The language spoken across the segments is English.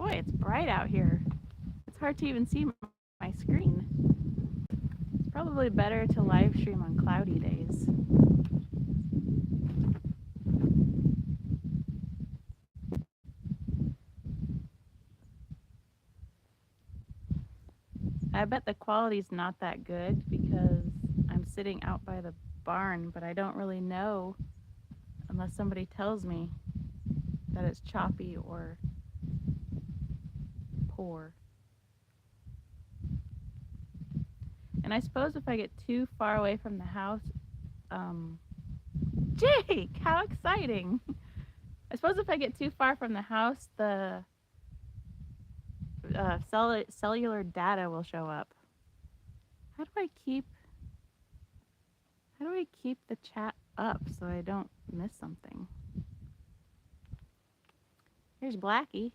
Boy, it's bright out here. It's hard to even see my screen. It's probably better to live stream on cloudy days. I bet the quality's not that good because I'm sitting out by the barn, but I don't really know unless somebody tells me that it's choppy or poor. And I suppose if I get too far away from the house, Jake, how exciting! I suppose if I get too far from the house, the cellular data will show up. How do I keep the chat up so I don't miss something? Here's Blackie.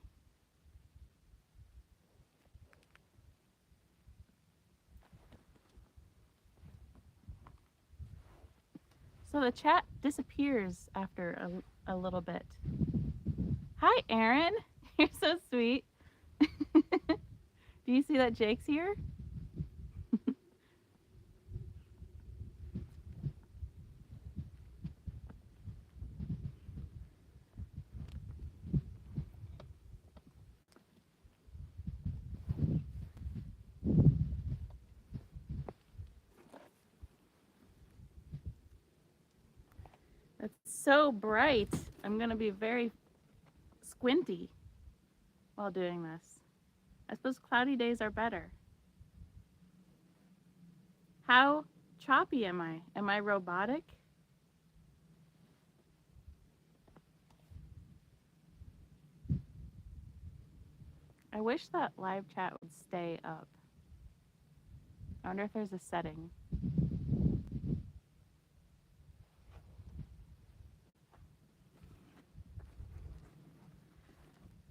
So the chat disappears after a little bit. Hi, Aaron. You're so sweet. Do you see that Jake's here? It's so bright. I'm going to be very squinty while doing this. I suppose cloudy days are better. How choppy am I? Am I robotic? I wish that live chat would stay up. I wonder if there's a setting.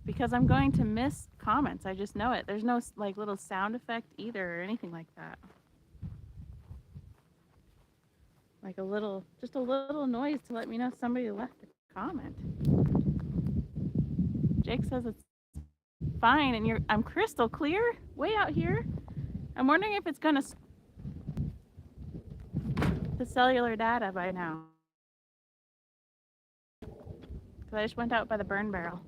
Because I'm going to miss comments. I just know it. There's no like little sound effect either or anything like that. Like just a little noise to let me know somebody left a comment. Jake says it's fine and I'm crystal clear way out here. I'm wondering if it's gonna the cellular data by now. Because I just went out by the burn barrel.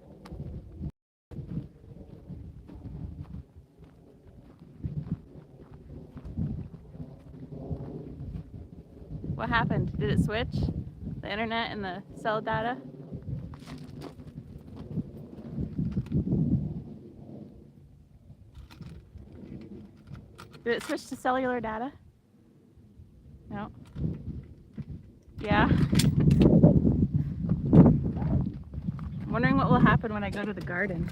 What happened? Did it switch? The internet and the cell data? Did it switch to cellular data? No. Yeah. I'm wondering what will happen when I go to the garden.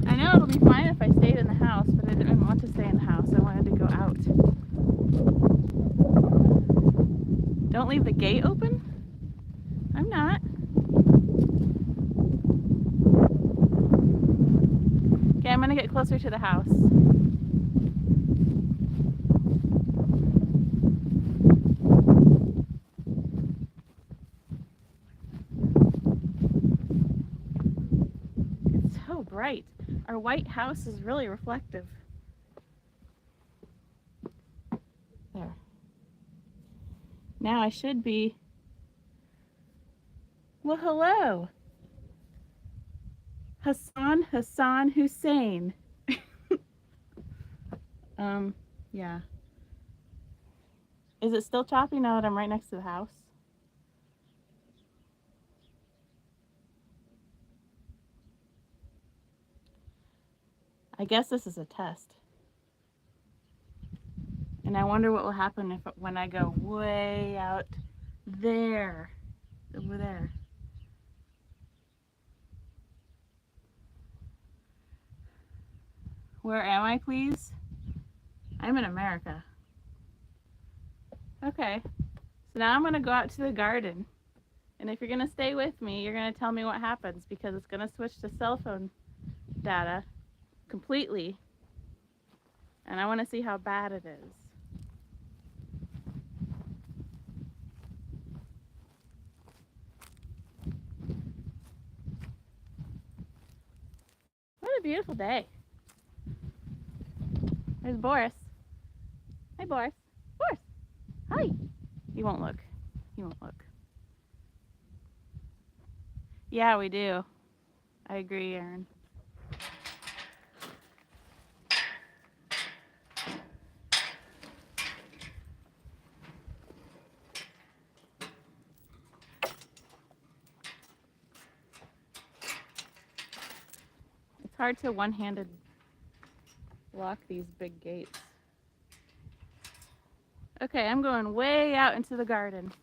I know it'll be fine if I stayed in the house, but I didn't want to stay in the house. I wanted to go out. Don't leave the gate open? I'm not. Okay, I'm gonna get closer to the house. It's so bright. Our white house is really reflective. There. Now I should be. Well, hello. Hassan Hussein. Yeah. Is it still choppy now that I'm right next to the house? I guess this is a test. And I wonder what will happen when I go way out there, over there. Where am I, please? I'm in America. Okay, so now I'm gonna go out to the garden. And if you're gonna stay with me, you're gonna tell me what happens because it's gonna switch to cell phone data completely. And I wanna see how bad it is. beautiful day. There's Boris. Hi, Boris. Boris. Hi. He won't look. He won't look. Yeah, we do. I agree, Aaron. It's hard to one-handed lock these big gates. Okay, I'm going way out into the garden.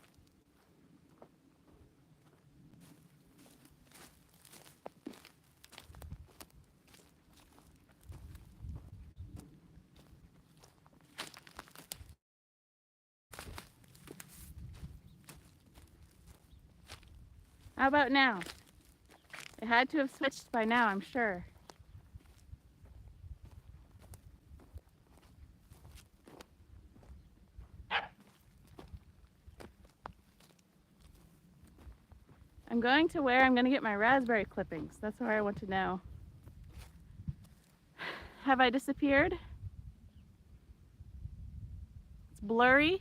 How about now? It had to have switched by now, I'm sure. I'm going to where I'm going to get my raspberry clippings. That's where I want to know. Have I disappeared? It's blurry.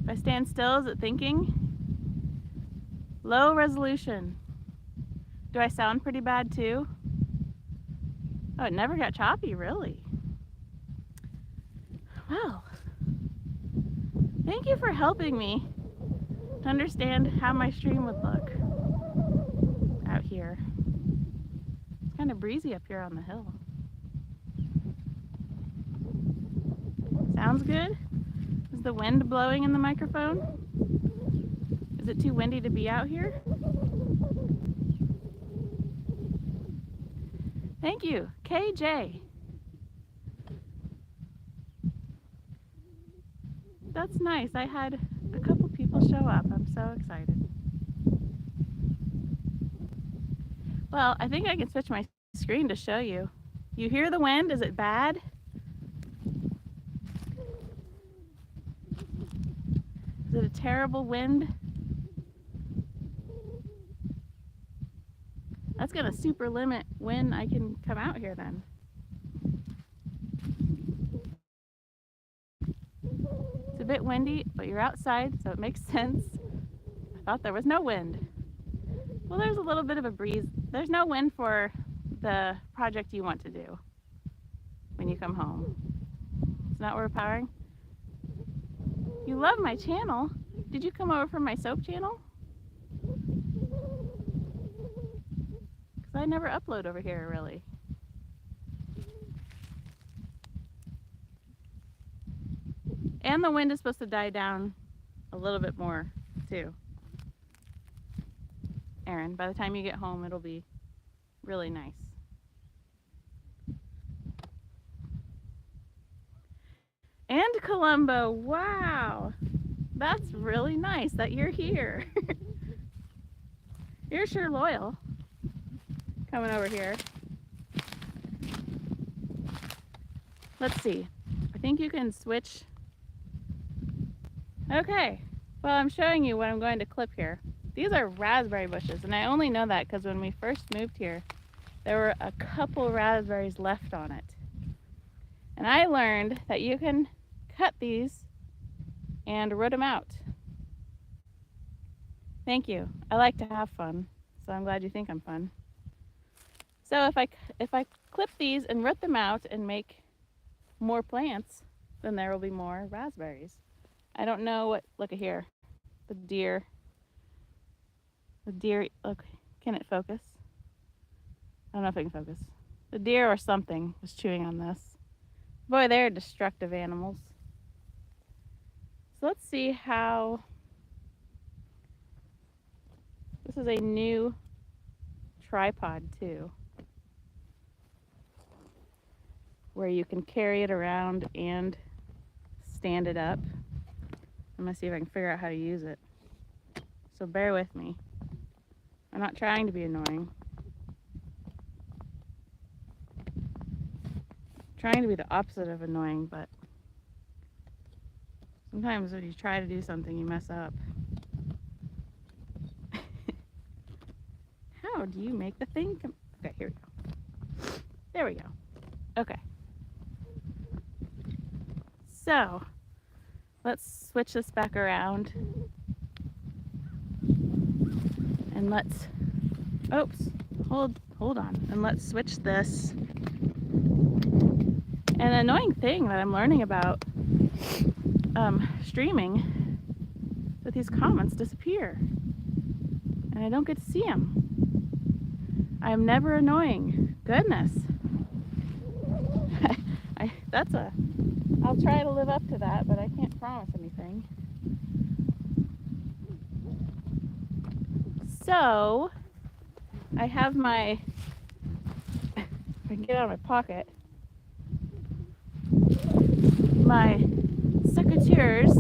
If I stand still, is it thinking? Low resolution. Do I sound pretty bad too? Oh, it never got choppy, really. Well, thank you for helping me to understand how my stream would look out here. It's kind of breezy up here on the hill. Sounds good? Is the wind blowing in the microphone? Is it too windy to be out here? Thank you, KJ. That's nice. I had a couple people show up. I'm so excited. Well, I think I can switch my screen to show you. You hear the wind? Is it bad? Is it a terrible wind? That's gonna super limit when I can come out here then. It's a bit windy, but you're outside, so it makes sense. I thought there was no wind. Well, there's a little bit of a breeze. There's no wind for the project you want to do when you come home. It's not worth powering. You love my channel. Did you come over from my soap channel? Because I never upload over here, really. And the wind is supposed to die down a little bit more, too. Aaron, by the time you get home, it'll be really nice. And Columbo, wow. That's really nice that you're here. You're sure loyal. Coming over here. Let's see. I think you can switch. Okay. Well, I'm showing you what I'm going to clip here. These are raspberry bushes, and I only know that because when we first moved here, there were a couple raspberries left on it. And I learned that you can cut these and root them out. Thank you. I like to have fun, so I'm glad you think I'm fun. So if I clip these and root them out and make more plants, then there will be more raspberries. I don't know what, look at here, the deer, look, can it focus? I don't know if it can focus. The deer or something was chewing on this. Boy, they're destructive animals. So let's see how, this is a new tripod too, where you can carry it around and stand it up. I'm gonna see if I can figure out how to use it. So bear with me. I'm not trying to be annoying. I'm trying to be the opposite of annoying, but sometimes when you try to do something, you mess up. How do you make the thing come? Okay, here we go. There we go. Okay. So, let's switch this back around. And let's, oops, hold on. And let's switch this. An annoying thing that I'm learning about streaming, that these comments disappear. And I don't get to see them. I am never annoying. Goodness. I'll try to live up to that, but I can't promise anything. So, I have my, if I can get out of my pocket, my secateurs,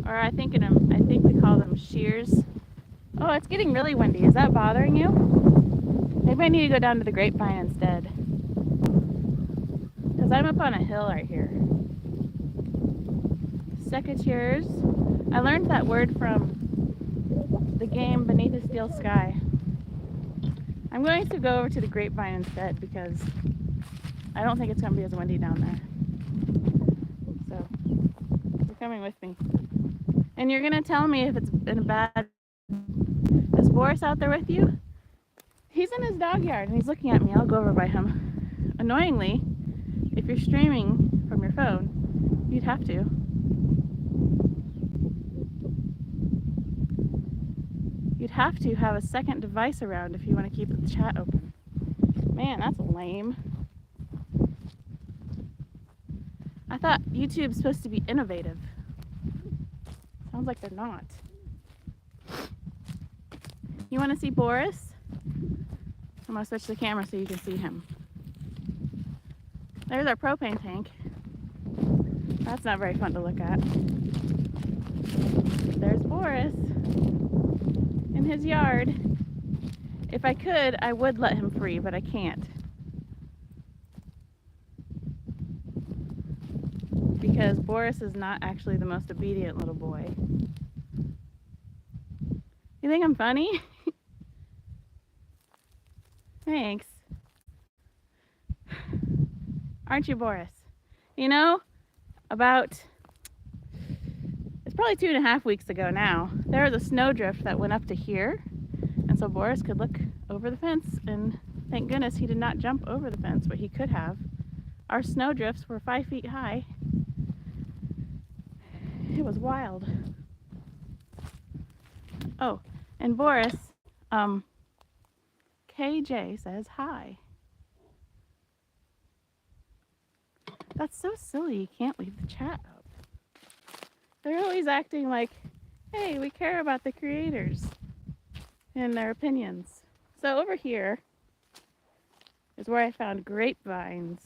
or I think we call them shears. Oh, it's getting really windy. Is that bothering you? Maybe I need to go down to the Grapevine instead. Because I'm up on a hill right here. Secateurs. I learned that word from the game Beneath a Steel Sky. I'm going to go over to the Grapevine instead because I don't think it's going to be as windy down there. So, you're coming with me. And you're going to tell me if it's been a bad... Is Boris out there with you? He's in his dog yard and he's looking at me. I'll go over by him. Annoyingly, if you're streaming from your phone, you'd have to. You'd have to have a second device around if you want to keep the chat open. Man, that's lame. I thought YouTube's supposed to be innovative. Sounds like they're not. You want to see Boris? I'm going to switch the camera so you can see him. There's our propane tank. That's not very fun to look at. There's Boris in his yard. If I could, I would let him free, but I can't. Because Boris is not actually the most obedient little boy. You think I'm funny? Thanks. Aren't you, Boris? You know, it's probably 2.5 weeks ago now, there was a snowdrift that went up to here. And so Boris could look over the fence, and thank goodness he did not jump over the fence, but he could have. Our snowdrifts were 5 feet high. It was wild. Oh, and Boris, KJ says hi. That's so silly, you can't leave the chat up. They're always acting like, hey, we care about the creators and their opinions. So over here is where I found grapevines.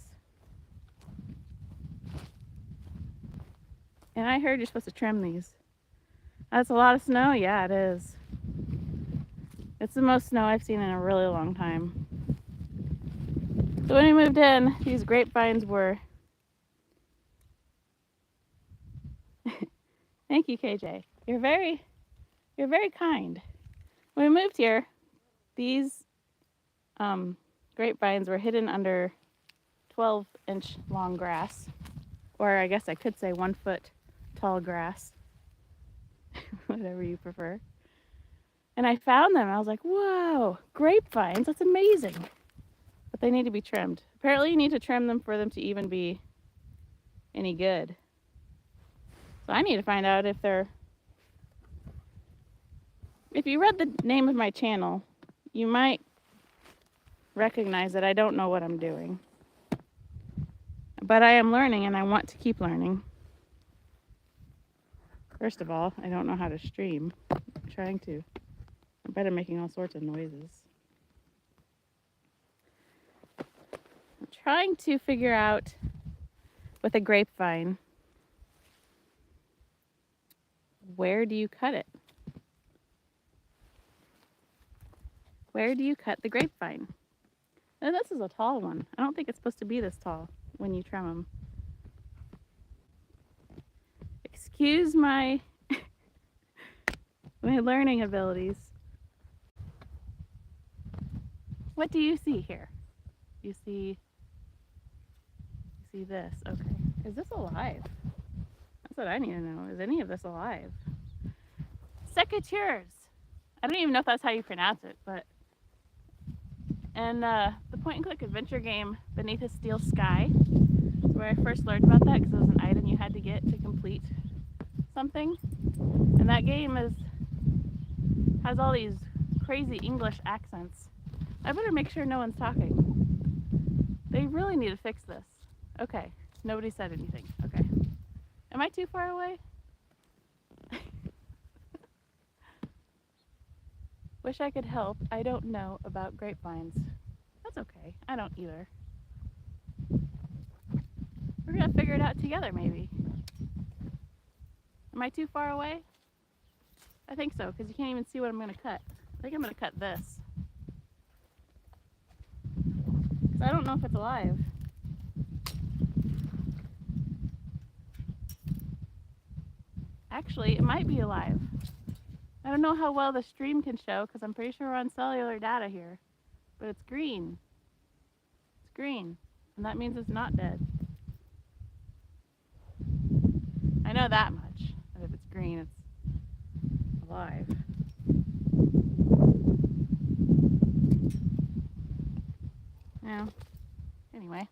And I heard you're supposed to trim these. That's a lot of snow? Yeah, it is. It's the most snow I've seen in a really long time. So when we moved in, these grapevines were... Thank you, KJ. You're very kind. When we moved here, these grapevines were hidden under 12-inch long grass. Or I guess I could say 1 foot tall grass. Whatever you prefer. And I found them. I was like, whoa, grapevines, that's amazing. But they need to be trimmed. Apparently you need to trim them for them to even be any good. So I need to find out if they're... If you read the name of my channel, you might recognize that I don't know what I'm doing. But I am learning, and I want to keep learning. First of all, I don't know how to stream. I'm trying to. I bet I'm making all sorts of noises. I'm trying to figure out with a grapevine, where do you cut it? Where do you cut the grapevine? Now, this is a tall one. I don't think it's supposed to be this tall when you trim them. Excuse my my learning abilities. What do you see here? You see this. Okay. Is this alive? That's what I need to know. Is any of this alive? Secateurs. I don't even know if that's how you pronounce it, but and the point and click adventure game Beneath a Steel Sky is where I first learned about that, because it was an item you had to get to complete something. And that game has all these crazy English accents. I better make sure no one's talking. They really need to fix this. Okay, nobody said anything. Okay. Am I too far away? Wish I could help. I don't know about grapevines. That's okay. I don't either. We're gonna figure it out together, maybe. Am I too far away? I think so, because you can't even see what I'm gonna cut. I think I'm gonna cut this. Because I don't know if it's alive. Actually, it might be alive. I don't know how well the stream can show, because I'm pretty sure we're on cellular data here. But it's green. It's green. And that means it's not dead. I know that much. That if it's green, it's alive. Now, anyway,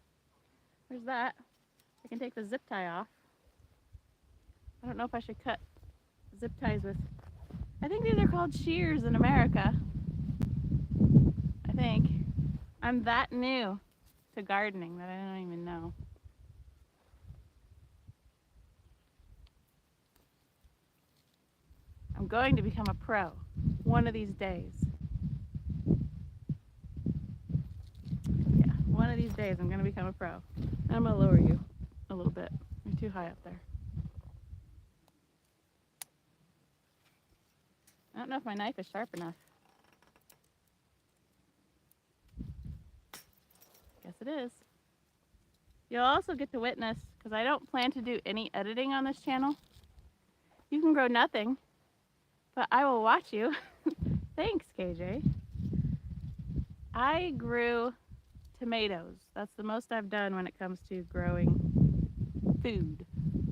there's that. I can take the zip tie off. I don't know if I should cut zip ties with, I think these are called shears in America. I think. I'm that new to gardening that I don't even know. I'm going to become a pro one of these days. Yeah, one of these days I'm going to become a pro. I'm going to lower you a little bit. You're too high up there. I don't know if my knife is sharp enough. Guess it is. You'll also get to witness, because I don't plan to do any editing on this channel. You can grow nothing, but I will watch you. Thanks, KJ. I grew tomatoes. That's the most I've done when it comes to growing food.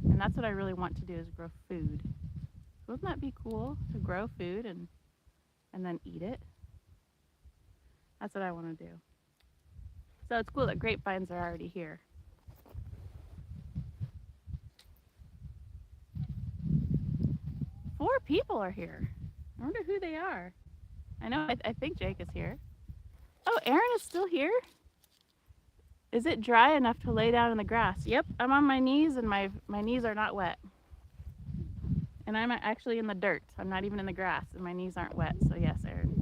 And that's what I really want to do, is grow food. Wouldn't that be cool to grow food and then eat it? That's what I want to do. So it's cool that grapevines are already here. Four people are here. I wonder who they are. I know, I think Jake is here. Oh, Aaron is still here? Is it dry enough to lay down in the grass? Yep, I'm on my knees and my knees are not wet. And I'm actually in the dirt. I'm not even in the grass and my knees aren't wet. So yes, Aaron,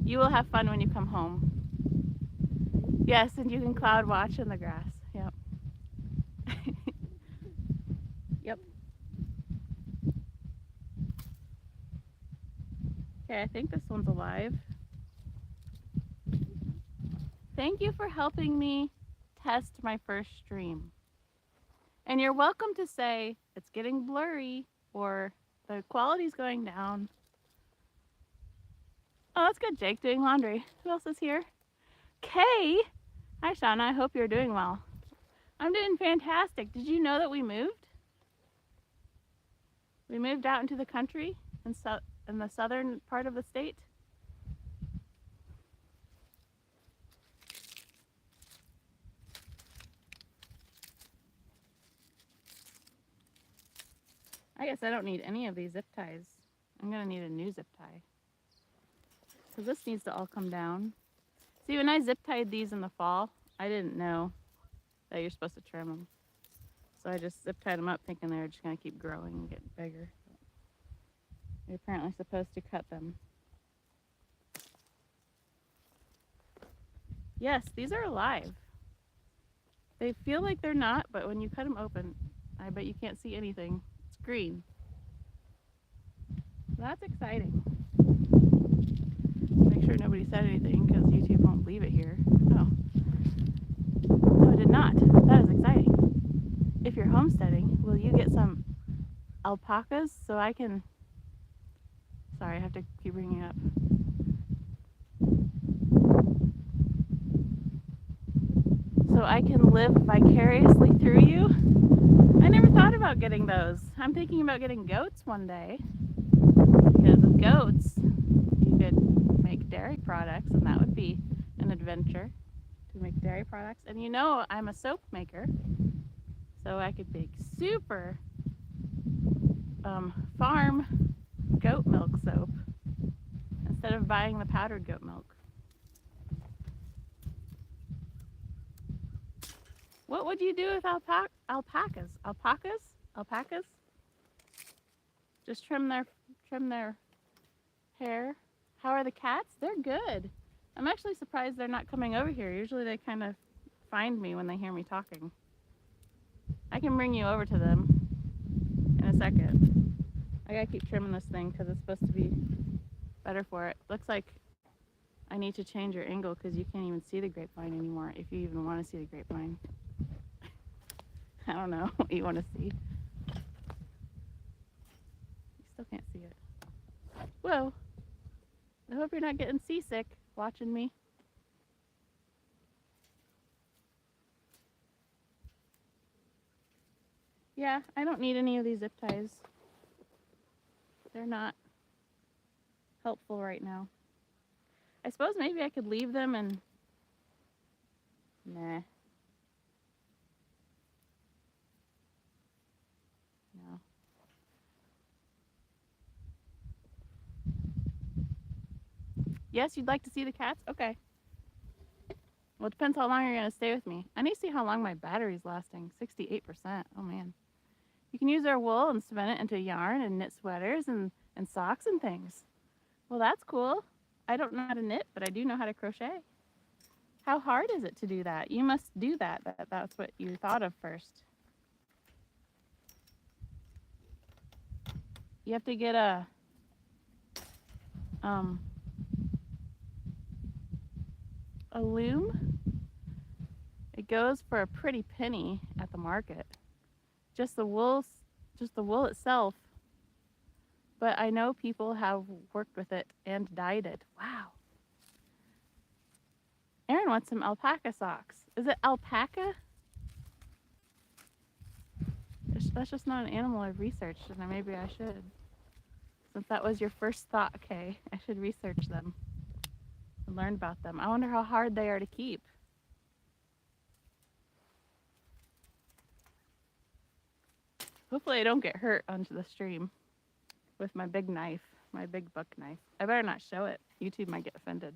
you will have fun when you come home. Yes, and you can cloud watch in the grass. Yep. Yep. Okay, I think this one's alive. Thank you for helping me test my first stream. And you're welcome to say it's getting blurry or the quality's going down. Oh, that's good, Jake, doing laundry. Who else is here? Kay! Hi, Shauna. I hope you're doing well. I'm doing fantastic. Did you know that we moved? We moved out into the country in the southern part of the state. I guess I don't need any of these zip ties. I'm gonna need a new zip tie. So this needs to all come down. See, when I zip tied these in the fall, I didn't know that you're supposed to trim them. So I just zip tied them up thinking they were just gonna keep growing and getting bigger. You're apparently supposed to cut them. Yes, these are alive. They feel like they're not, but when you cut them open, I bet you can't see anything. It's green. That's exciting. Make sure nobody said anything because YouTube won't leave it here. Oh. No, it did not. That is exciting. If you're homesteading, will you get some alpacas so I can... Sorry, I have to keep bringing it up. so I can live vicariously through you. I never thought about getting those. I'm thinking about getting goats one day. Because with goats, you could make dairy products, and that would be an adventure to make dairy products. And you know I'm a soap maker, so I could make super farm goat milk soap instead of buying the powdered goat milk. What would you do with alpacas? Alpacas? Just trim their hair. How are the cats? They're good. I'm actually surprised they're not coming over here. Usually they kind of find me when they hear me talking. I can bring you over to them in a second. I gotta keep trimming this thing because it's supposed to be better for it. Looks like I need to change your angle because you can't even see the grapevine anymore, if you even want to see the grapevine. I don't know what you want to see. You still can't see it. Whoa. I hope you're not getting seasick watching me. Yeah, I don't need any of these zip ties. They're not helpful right now. I suppose maybe I could leave them and... Nah. No. Yes, you'd like to see the cats? Okay. Well, it depends how long you're going to stay with me. I need to see how long my battery's lasting. 68%. Oh, man. You can use our wool and spin it into yarn and knit sweaters and socks and things. Well, that's cool. I don't know how to knit, but I do know how to crochet. How hard is it to do that? You must do that. That's what you thought of first. You have to get a loom. It goes for a pretty penny at the market. Just the wool itself. But I know people have worked with it and dyed it. Wow. Erin wants some alpaca socks. Is it alpaca? That's just not an animal I've researched, and maybe I should. Since that was your first thought, Kay, I should research them and learn about them. I wonder how hard they are to keep. Hopefully I don't get hurt onto the stream with my big knife, my big buck knife. I better not show it. YouTube might get offended.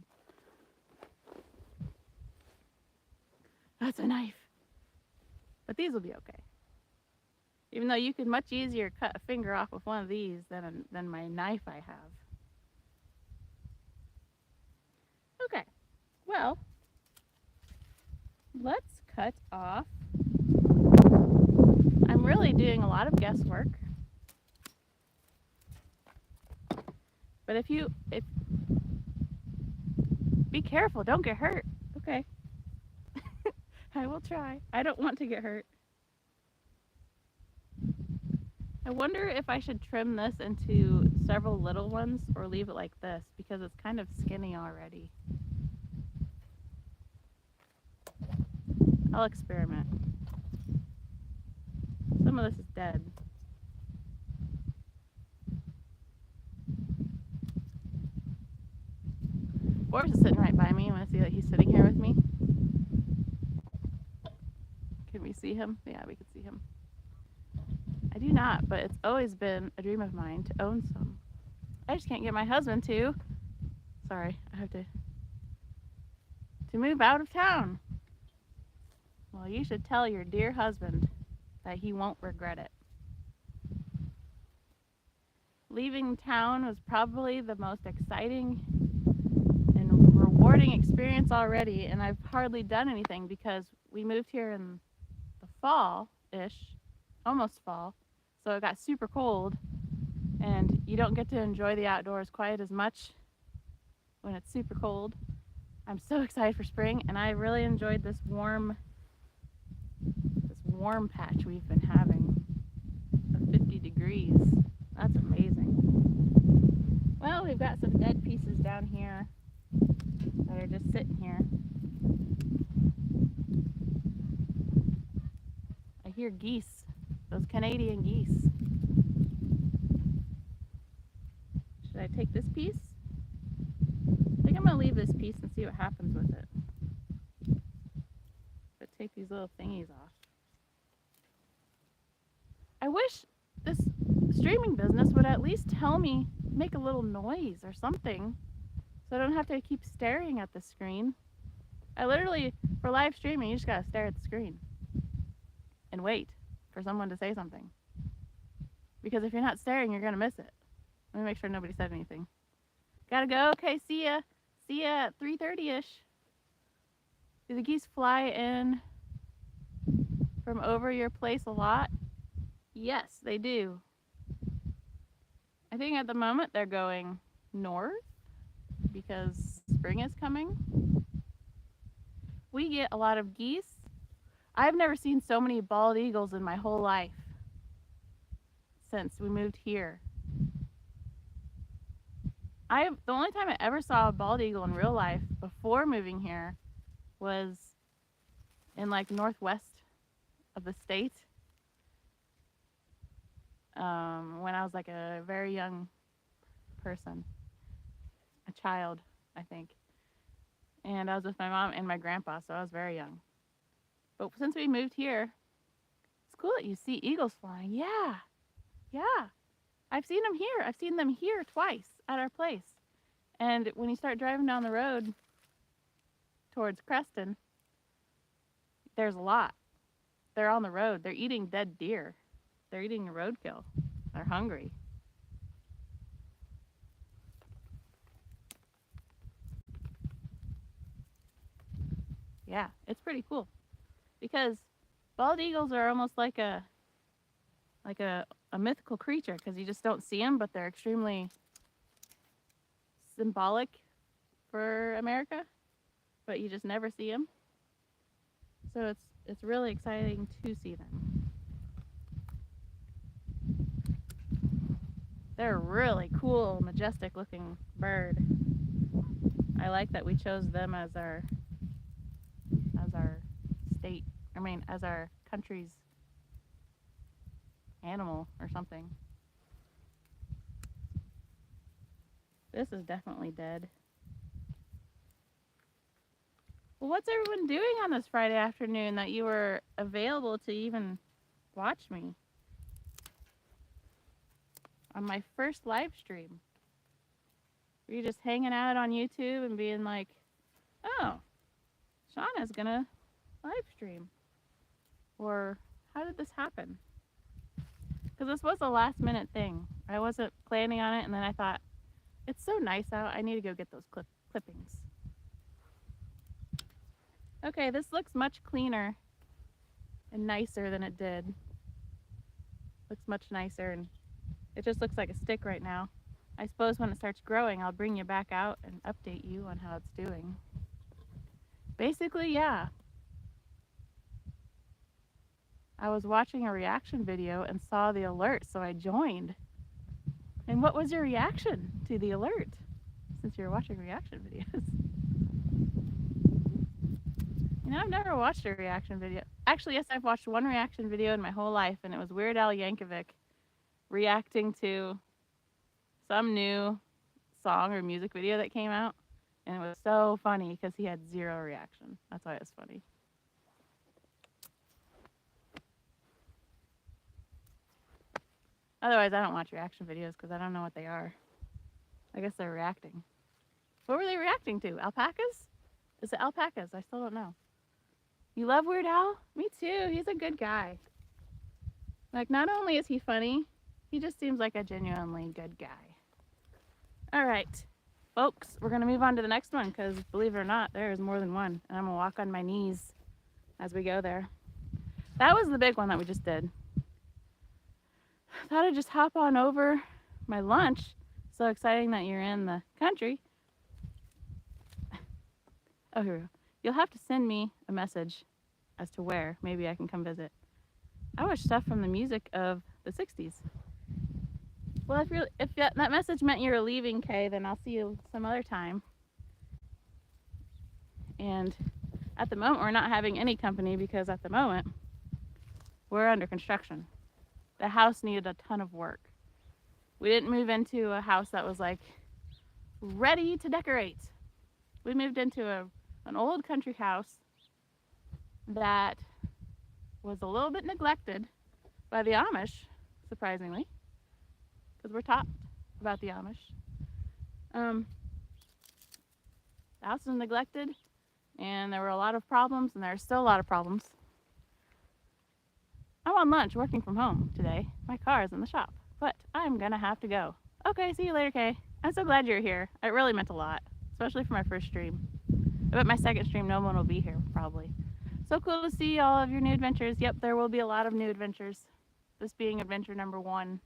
That's a knife. But these will be okay. Even though you could much easier cut a finger off with one of these than my knife I have. Okay, well, let's cut off. I'm really doing a lot of guesswork. But if be careful, don't get hurt. Okay. I will try. I don't want to get hurt. I wonder if I should trim this into several little ones or leave it like this because it's kind of skinny already. I'll experiment. Some of this is dead. Boris is sitting right by me. You want to see that he's sitting here with me? Can we see him? Yeah, we can see him. I do not, but it's always been a dream of mine to own some. I just can't get my husband to. Sorry, I have to move out of town. Well, you should tell your dear husband that he won't regret it. Leaving town was probably the most exciting and rewarding experience already, and I've hardly done anything because we moved here in the fall-ish, almost fall, so it got super cold, and you don't get to enjoy the outdoors quite as much when it's super cold. I'm so excited for spring, and I really enjoyed this warm patch we've been having of 50 degrees. That's amazing. Well, we've got some dead pieces down here that are just sitting here. I hear geese. Those Canadian geese. Should I take this piece? I think I'm going to leave this piece and see what happens with it. But take these little thingies off. I wish this streaming business would at least tell me, make a little noise or something, so I don't have to keep staring at the screen. I literally, for live streaming, you just gotta stare at the screen and wait for someone to say something. Because if you're not staring, you're gonna miss it. Let me make sure nobody said anything. Gotta go. Okay, see ya. See ya at 3:30ish. Do the geese fly in from over your place a lot? Yes, they do. I think at the moment they're going north because spring is coming. We get a lot of geese. I've never seen so many bald eagles in my whole life since we moved here. The only time I ever saw a bald eagle in real life before moving here was in like northwest of the state. When I was like a very young person, a child, I think. And I was with my mom and my grandpa, so I was very young. But since we moved here, it's cool that you see eagles flying. Yeah. I've seen them here. I've seen them here twice at our place. And when you start driving down the road towards Creston, there's a lot. They're on the road. They're eating dead deer. They're eating roadkill. They're hungry. Yeah, it's pretty cool. Because bald eagles are almost like a mythical creature because you just don't see them, but they're extremely symbolic for America, but you just never see them. So it's really exciting to see them. They're a really cool, majestic looking bird. I like that we chose them as our state, as our country's animal or something. This is definitely dead. Well, what's everyone doing on this Friday afternoon that you were available to even watch me on my first live stream? Were you just hanging out on YouTube and being like, oh, Shauna's gonna live stream? Or how did this happen? Because this was a last minute thing. I wasn't planning on it, and then I thought, it's so nice out, I need to go get those clippings. Okay, this looks much cleaner and nicer than it did. Looks much nicer, and it just looks like a stick right now. I suppose when it starts growing, I'll bring you back out and update you on how it's doing. Basically, yeah. I was watching a reaction video and saw the alert, so I joined. And what was your reaction to the alert, since you're watching reaction videos? You know, I've never watched a reaction video. Actually, yes, I've watched one reaction video in my whole life, and it was Weird Al Yankovic reacting to some new song or music video that came out. And it was so funny because he had zero reaction. That's why it was funny. Otherwise, I don't watch reaction videos because I don't know what they are. I guess they're reacting. What were they reacting to? Alpacas? Is it alpacas? I still don't know. You love Weird Al? Me too. He's a good guy. Like, not only is he funny, he just seems like a genuinely good guy. All right, folks, we're going to move on to the next one because, believe it or not, there is more than one. And I'm going to walk on my knees as we go there. That was the big one that we just did. Thought I'd just hop on over my lunch. So exciting that you're in the country. Oh, here we go. You'll have to send me a message as to where. Maybe I can come visit. I watch stuff from the music of the 60s. Well, if that message meant you were leaving, Kay, then I'll see you some other time. And At the moment, we're not having any company because at the moment, we're under construction. The house needed a ton of work. We didn't move into a house that was like ready to decorate. We moved into an old country house that was a little bit neglected by the Amish, surprisingly, because we're taught about the Amish. The house was neglected, and there were a lot of problems, and there are still a lot of problems. I'm on lunch working from home today. My car is in the shop, but I'm gonna have to go. Okay, see you later, Kay. I'm so glad you're here. It really meant a lot, especially for my first stream. I bet my second stream no one will be here, probably. So cool to see all of your new adventures. Yep, there will be a lot of new adventures. This being adventure number 1.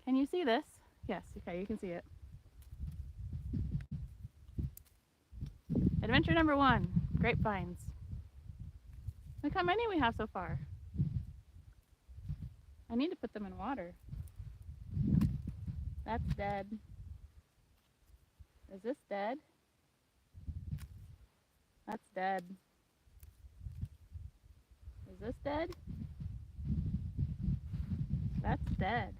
Can you see this? Yes, okay, you can see it. Adventure number 1, grapevines. Look how many we have so far. I need to put them in water. That's dead. Is this dead? That's dead. Is this dead? That's dead.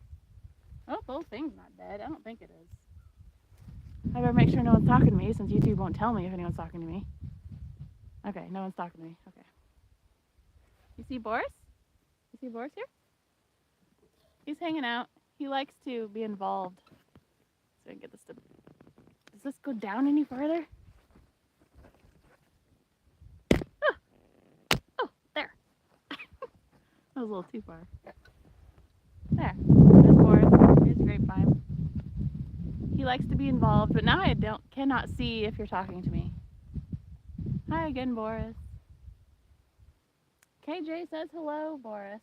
Oh, the whole thing's not dead. I don't think it is. I better make sure no one's talking to me since YouTube won't tell me if anyone's talking to me. Okay, no one's talking to me. Okay. You see Boris? You see Boris here? He's hanging out. He likes to be involved. So I can get this to... Does this go down any further? Oh, there. That was a little too far. There. There's Boris. Here's a grapevine. He likes to be involved, but now I cannot see if you're talking to me. Hi again, Boris. KJ says hello, Boris.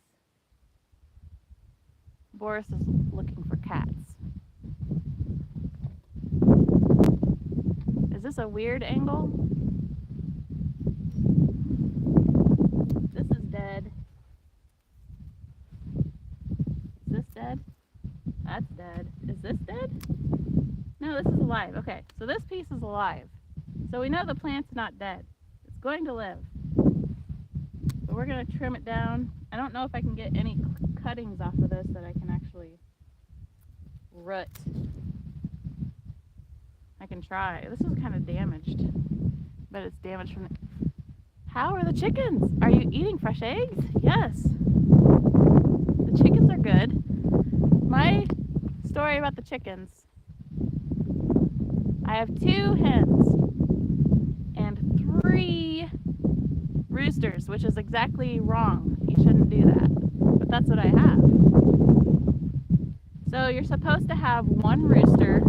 Boris is looking for cats. Is this a weird angle? This is dead. Is this dead? That's dead. Is this dead? No, this is alive. Okay, so this piece is alive. So we know the plant's not dead. It's going to live. But we're going to trim it down. I don't know if I can get any cuttings off of this that I can actually root. I can try. This is kind of damaged, but it's damaged from the... How are the chickens? Are you eating fresh eggs? Yes. The chickens are good. My story about the chickens. I have 2 hens and 3 roosters, which is exactly wrong. You shouldn't do that. But that's what I have. So you're supposed to have 1 rooster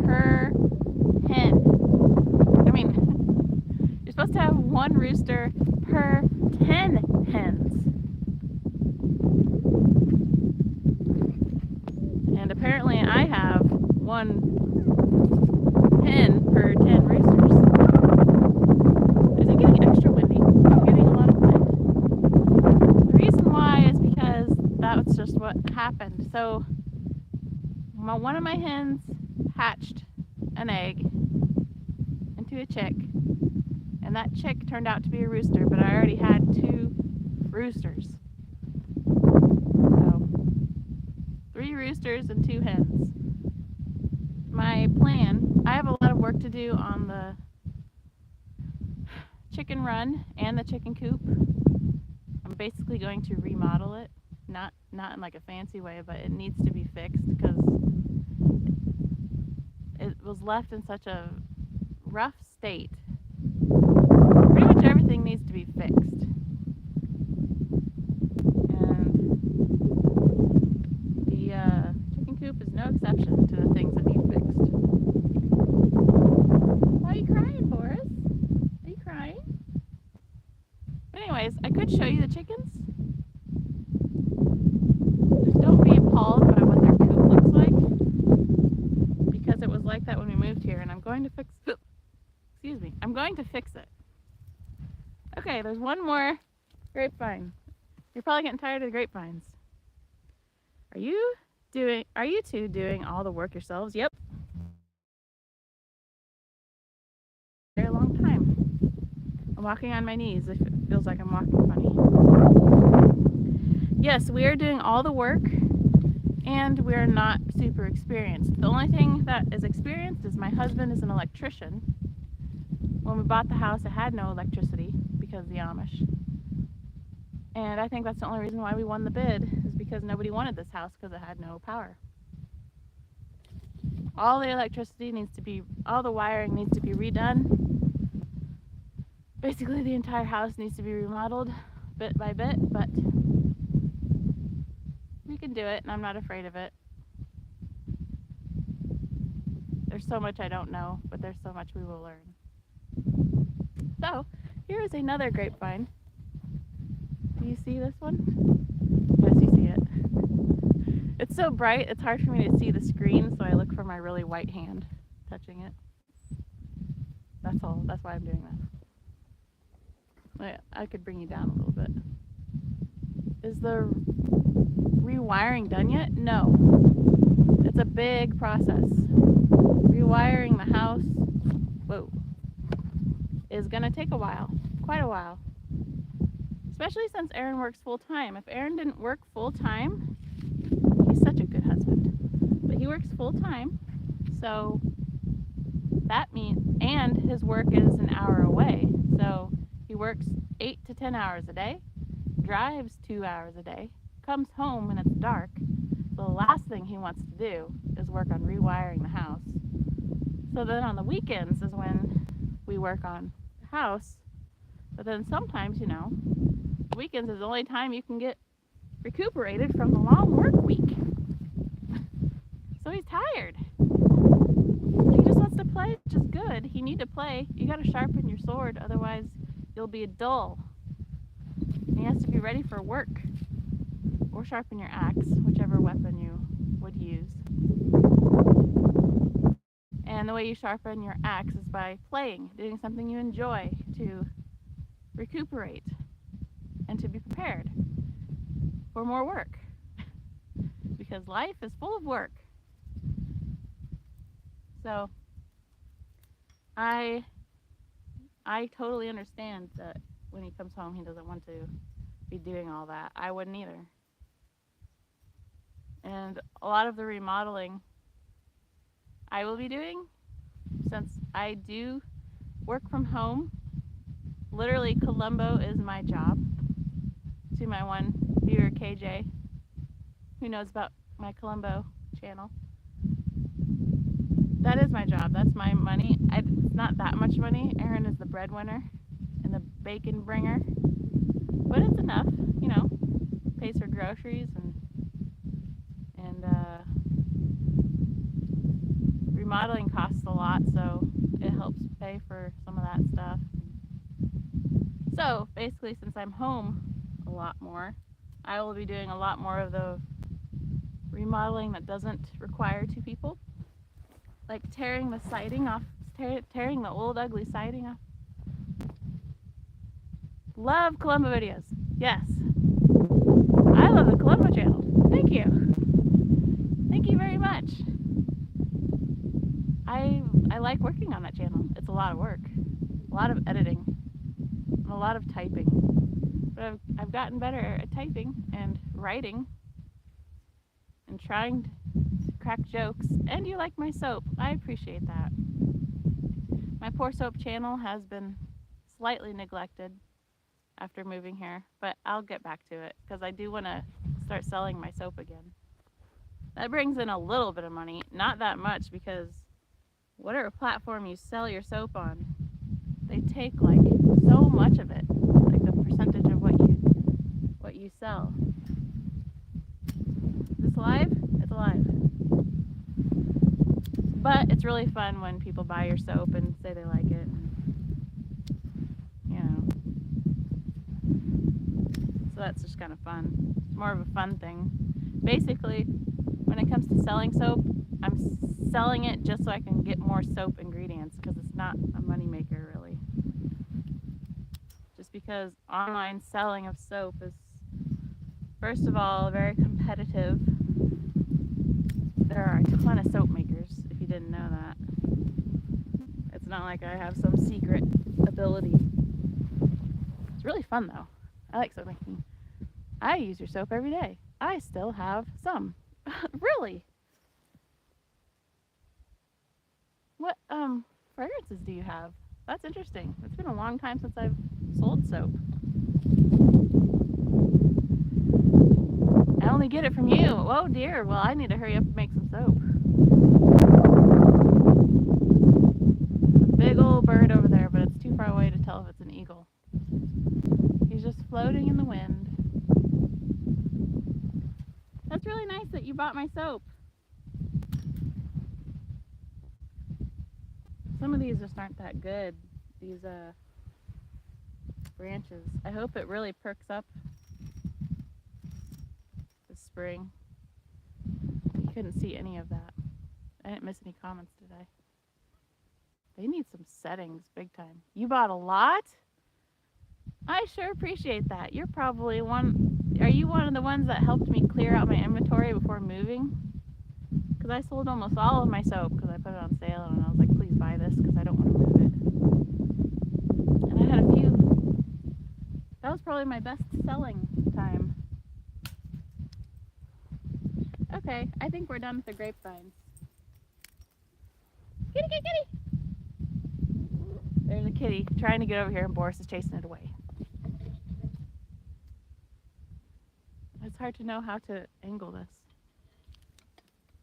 per hen. I mean, you're supposed to have 1 rooster per 10 hens. And apparently I have 1 hen per 10 roosters. Is it getting extra windy? I'm getting a lot of wind. The reason why is because that's just what happened. So one of my hens hatched an egg into a chick, and that chick turned out to be a rooster, but I already had 2 roosters. So 3 roosters and 2 hens. My plan, I have a lot of work to do on the chicken run and the chicken coop. I'm basically going to remodel it, not in like a fancy way, but it needs to be fixed because it was left in such a rough state. Pretty much everything needs to be fixed. And the chicken coop is no exception to the things that need fixed. Why are you crying, Boris? Are you crying? But anyways, I could show you the chickens. Just don't be appalled by what their coop looks like, because it was like that when we moved here, and I'm going to fix it. Excuse me. I'm going to fix it. Okay, there's 1 more grapevine. You're probably getting tired of the grapevines. Are you 2 doing all the work yourselves? Yep. Very long time. I'm walking on my knees if it feels like I'm walking funny. Yes, we are doing all the work, and we're not super experienced. The only thing that is experienced is my husband is an electrician. When we bought the house, it had no electricity because of the Amish. And I think that's the only reason why we won the bid, is because nobody wanted this house because it had no power. All the electricity needs to be, all the wiring needs to be redone. Basically, the entire house needs to be remodeled bit by bit, but we can do it, and I'm not afraid of it. There's so much I don't know, but there's so much we will learn. So, here is another grapevine. Do you see this one? Yes, you see it. It's so bright, it's hard for me to see the screen, so I look for my really white hand touching it. That's all. That's why I'm doing that. I could bring you down a little bit. Is the rewiring done yet? No. It's a big process. Rewiring the house, is gonna take a while, quite a while. Especially since Aaron works full time. If Aaron didn't work full time, he's such a good husband. But he works full time, so that means, and his work is an hour away. So he works 8 to 10 hours a day, drives 2 hours a day, comes home when it's dark. So the last thing he wants to do is work on rewiring the house. So then on the weekends is when we work on the house. But then sometimes, weekends is the only time you can get recuperated from the long work week. So he's tired. He just wants to play, which is good. You need to play. You got to sharpen your sword, otherwise you'll be dull. And he has to be ready for work. Or sharpen your axe, whichever weapon you would use. And the way you sharpen your axe is by playing, doing something you enjoy to recuperate and to be prepared for more work. Because life is full of work. So I totally understand that when he comes home he doesn't want to be doing all that. I wouldn't either. And a lot of the remodeling I will be doing, since I do work from home. Literally, Colombo is my job. To my one viewer, KJ, who knows about my Colombo channel. That is my job. That's my money. It's not that much money. Aaron is the breadwinner and the bacon bringer. But it's enough, pays for groceries and remodeling costs a lot, so it helps pay for some of that stuff. So basically, since I'm home a lot more, I will be doing a lot more of the remodeling that doesn't require 2 people, like tearing the siding off, tearing the old ugly siding off. Love Colombo videos. Yes, I love the Colombo channel. Thank you. Thank you very much. I like working on that channel. It's a lot of work, a lot of editing, and a lot of typing. But I've gotten better at typing and writing and trying to crack jokes. And you like my soap. I appreciate that. My poor soap channel has been slightly neglected after moving here, but I'll get back to it because I do want to start selling my soap again. That brings in a little bit of money, not that much, because whatever platform you sell your soap on, they take like so much of it, like the percentage of what you sell. Is this live? It's alive. But it's really fun when people buy your soap and say they like it. So that's just kind of fun. It's more of a fun thing. Basically, when it comes to selling soap, I'm selling it just so I can get more soap ingredients, because it's not a moneymaker really. Just because online selling of soap is, first of all, very competitive. There are a ton of soap makers, if you didn't know that. It's not like I have some secret ability. It's really fun though. I like soap making. I use your soap every day. I still have some. Really? What fragrances do you have? That's interesting. It's been a long time since I've sold soap. I only get it from you. Oh dear. Well, I need to hurry up and make some soap. Big old bird over there, but it's too far away to tell if it's an eagle. He's just floating in the wind. That's really nice that you bought my soap. Some of these just aren't that good. These branches. I hope it really perks up this spring. You couldn't see any of that. I didn't miss any comments today. They need some settings big time. You bought a lot? I sure appreciate that. You're probably are you one of the ones that helped me clear out my inventory before moving? Because I sold almost all of my soap because I put it on sale and I was like, please buy this because I don't want to move it. And I had a few. That was probably my best selling time. Okay, I think we're done with the grapevines. Kitty, kitty, kitty! There's a kitty trying to get over here and Boris is chasing it away. It's hard to know how to angle this.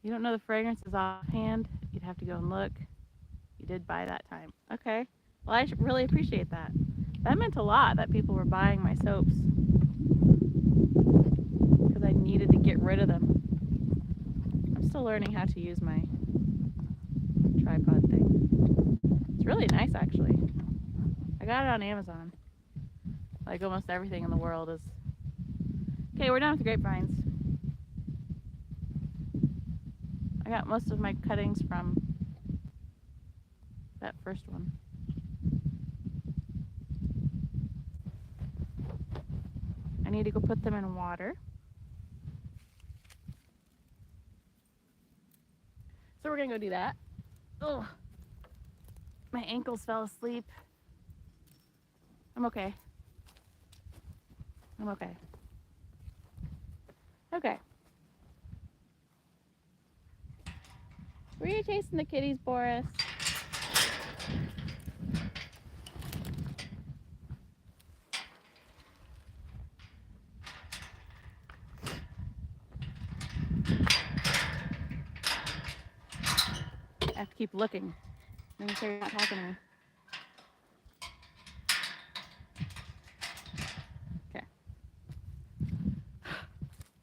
You don't know the fragrances offhand, you'd have to go and look. You did buy that time. Okay. Well, I really appreciate that. That meant a lot that people were buying my soaps. Because I needed to get rid of them. I'm still learning how to use my tripod thing. It's really nice, actually. I got it on Amazon. Like almost everything in the world is. Okay, we're done with the grapevines. I got most of my cuttings from that first one. I need to go put them in water. So we're gonna go do that. Oh, my ankles fell asleep. I'm okay. I'm okay. Okay. Were you chasing the kitties, Boris? I have to keep looking. Make sure you're not talking to me. Okay.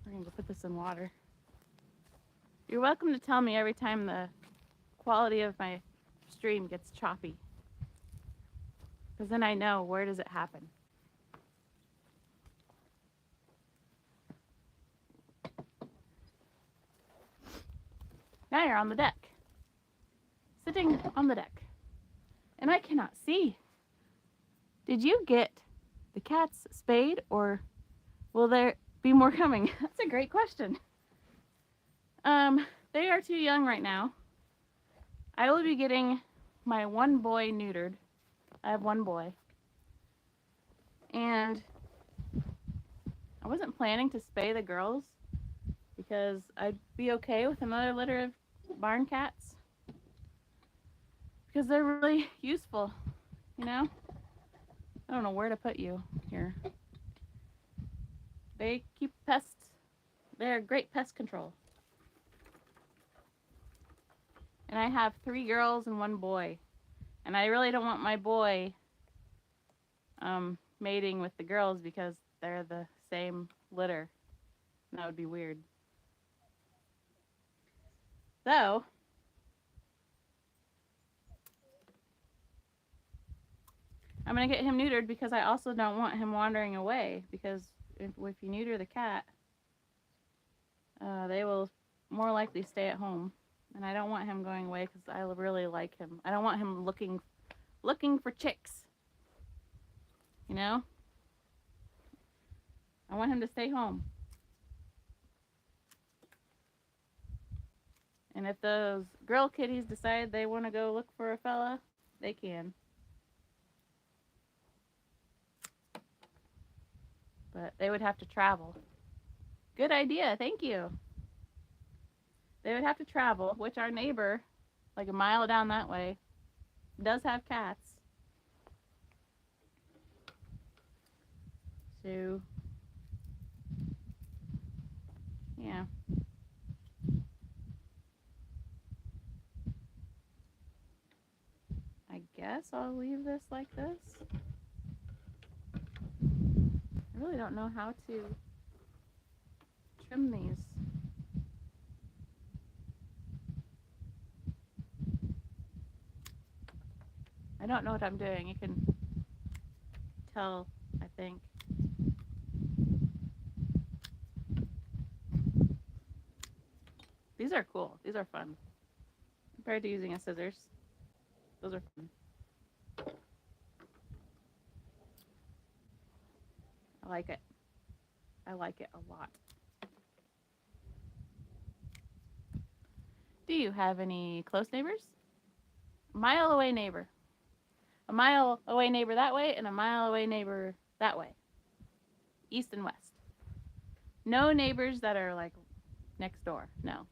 We're gonna go put this in water. You're welcome to tell me every time the quality of my stream gets choppy. Because then I know where does it happen. Now you're on the deck. Sitting on the deck. And I cannot see. Did you get the cats spayed or will there be more coming? That's a great question. They are too young right now. I will be getting my one boy neutered. I have one boy. And I wasn't planning to spay the girls because I'd be okay with another litter of barn cats. Because they're really useful, you know? I don't know where to put you here. They keep pests. They're great pest control. And I have 3 girls and 1 boy. And I really don't want my boy mating with the girls because they're the same litter. And that would be weird. So, I'm going to get him neutered because I also don't want him wandering away. Because if you neuter the cat, they will more likely stay at home. And I don't want him going away because I really like him. I don't want him looking for chicks. You know? I want him to stay home. And if those girl kitties decide they want to go look for a fella, they can. but they would have to travel. Good idea, thank you. They would have to travel, which our neighbor, like a mile down that way, does have cats. So, yeah. I guess I'll leave this like this. I really don't know how to trim these. I don't know what I'm doing. You can tell, I think. These are cool. These are fun. Compared to using a scissors. Those are fun. I like it. I like it a lot. Do you have any close neighbors? A mile away neighbor. A mile away neighbor that way, and a mile away neighbor that way. East and west. No neighbors that are like next door. No.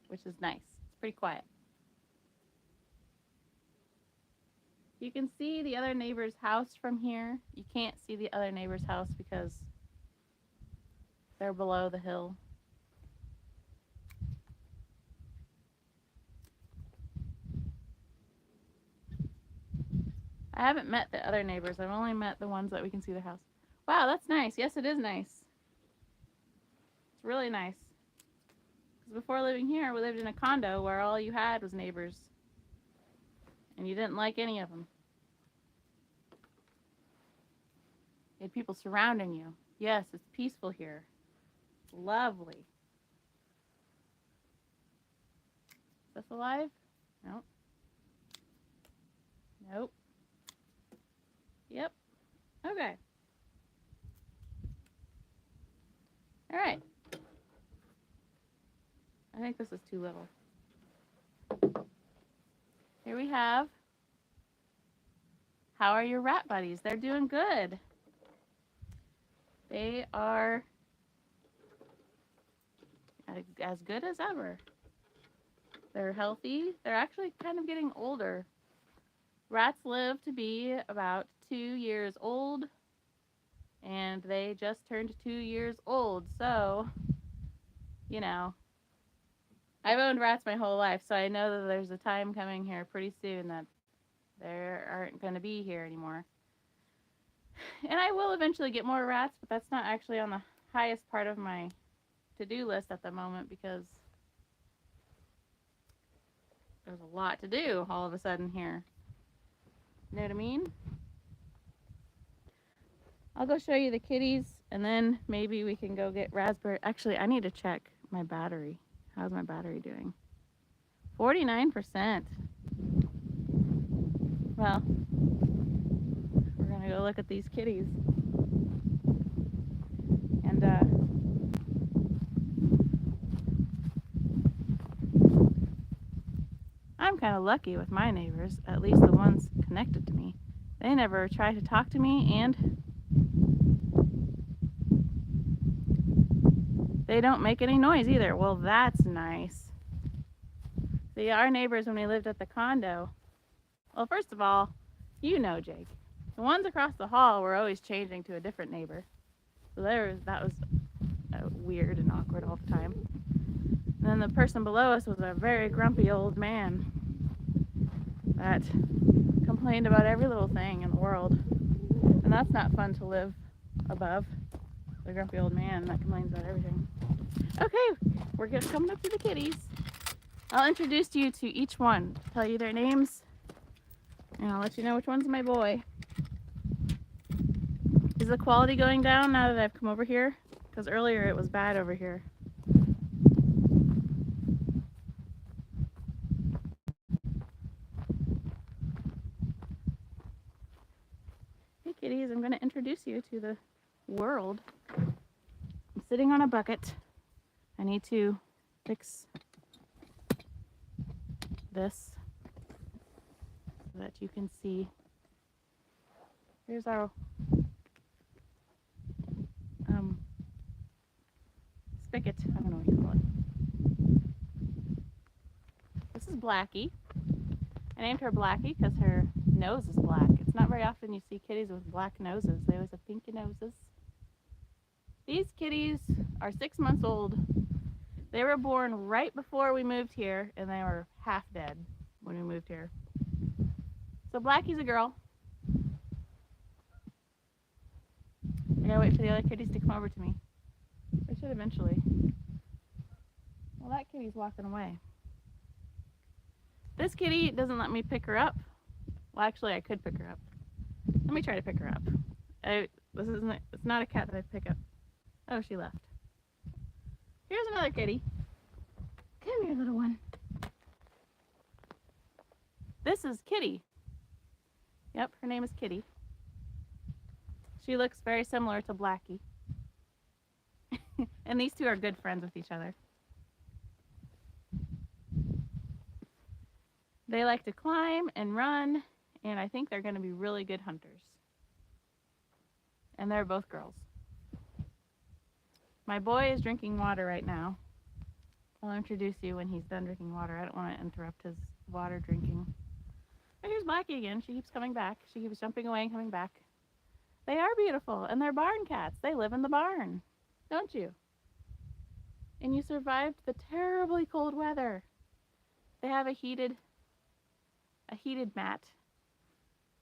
Which is nice. It's pretty quiet. You can see the other neighbor's house from here. You can't see the other neighbor's house because they're below the hill. I haven't met the other neighbors. I've only met the ones that we can see their house. Wow, that's nice. Yes, it is nice. It's really nice. Because before living here, we lived in a condo where all you had was neighbors. And you didn't like any of them. You had people surrounding you. Yes, it's peaceful here. It's lovely. Is this alive? Nope. Nope. Yep. Okay. All right. I think this is too little. Here we have, how are your rat buddies? They're doing good. They are as good as ever. They're healthy. They're actually kind of getting older. Rats live to be about 2 years old, and they just turned 2 years old. So, you know, I've owned rats my whole life, so I know that there's a time coming here pretty soon that they aren't going to be here anymore. And I will eventually get more rats, but that's not actually on the highest part of my to-do list at the moment because there's a lot to do all of a sudden here. You know what I mean? I'll go show you the kitties, and then maybe we can go get raspberry. Actually, I need to check my battery. How's my battery doing? 49%. Well, we're going to go look at these kitties. And, I'm kind of lucky with my neighbors, at least the ones connected to me. They never try to talk to me, and they don't make any noise either. Well, that's nice. See, our neighbors when we lived at the condo, well, first of all, you know Jake. The ones across the hall were always changing to a different neighbor. So that was weird and awkward all the time. And then the person below us was a very grumpy old man that complained about every little thing in the world. And that's not fun to live above. The grumpy old man that complains about everything. Okay, we're coming up to the kitties. I'll introduce you to each one, tell you their names, and I'll let you know which one's my boy. Is the quality going down now that I've come over here? Because earlier it was bad over here. Hey kitties, I'm going to introduce you to the world. I'm sitting on a bucket. I need to fix this so that you can see. Here's our spigot. I don't know what you call it. This is Blackie. I named her Blackie because her nose is black. It's not very often you see kitties with black noses. They always have pinky noses. These kitties are 6 months old. They were born right before we moved here, and they were half dead when we moved here. So Blackie's a girl. I gotta wait for the other kitties to come over to me. They should eventually. Well, that kitty's walking away. This kitty doesn't let me pick her up. Well, actually, I could pick her up. Let me try to pick her up. It's not a cat that I pick up. Oh, she left. Here's another kitty. Come here, little one. This is Kitty. Yep, her name is Kitty. She looks very similar to Blackie. And these two are good friends with each other. They like to climb and run, and I think they're going to be really good hunters. And they're both girls. My boy is drinking water right now. I'll introduce you when he's done drinking water. I don't want to interrupt his water drinking. Oh, here's Blackie again. She keeps coming back. She keeps jumping away and coming back. They are beautiful, and they're barn cats. They live in the barn, don't you? And you survived the terribly cold weather. They have a heated mat,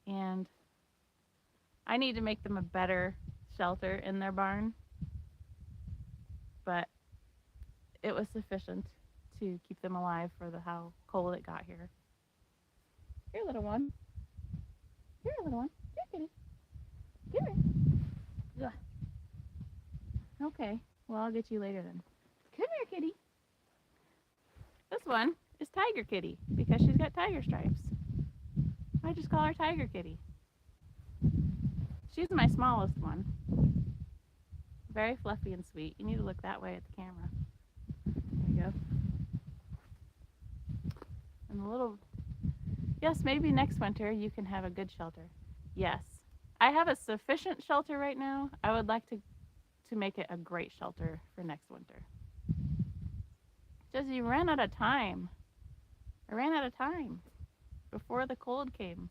and I need to make them a better shelter in their barn, but it was sufficient to keep them alive for how cold it got here. Here, little one. Here, little one. Here, kitty. Come here. Ugh. Okay, well, I'll get you later then. Come here, kitty. This one is Tiger Kitty because she's got tiger stripes. I just call her Tiger Kitty. She's my smallest one. Very fluffy and sweet. You need to look that way at the camera. There you go. And the little... Yes, maybe next winter you can have a good shelter. Yes. I have a sufficient shelter right now. I would like to make it a great shelter for next winter. Just you ran out of time. I ran out of time before the cold came.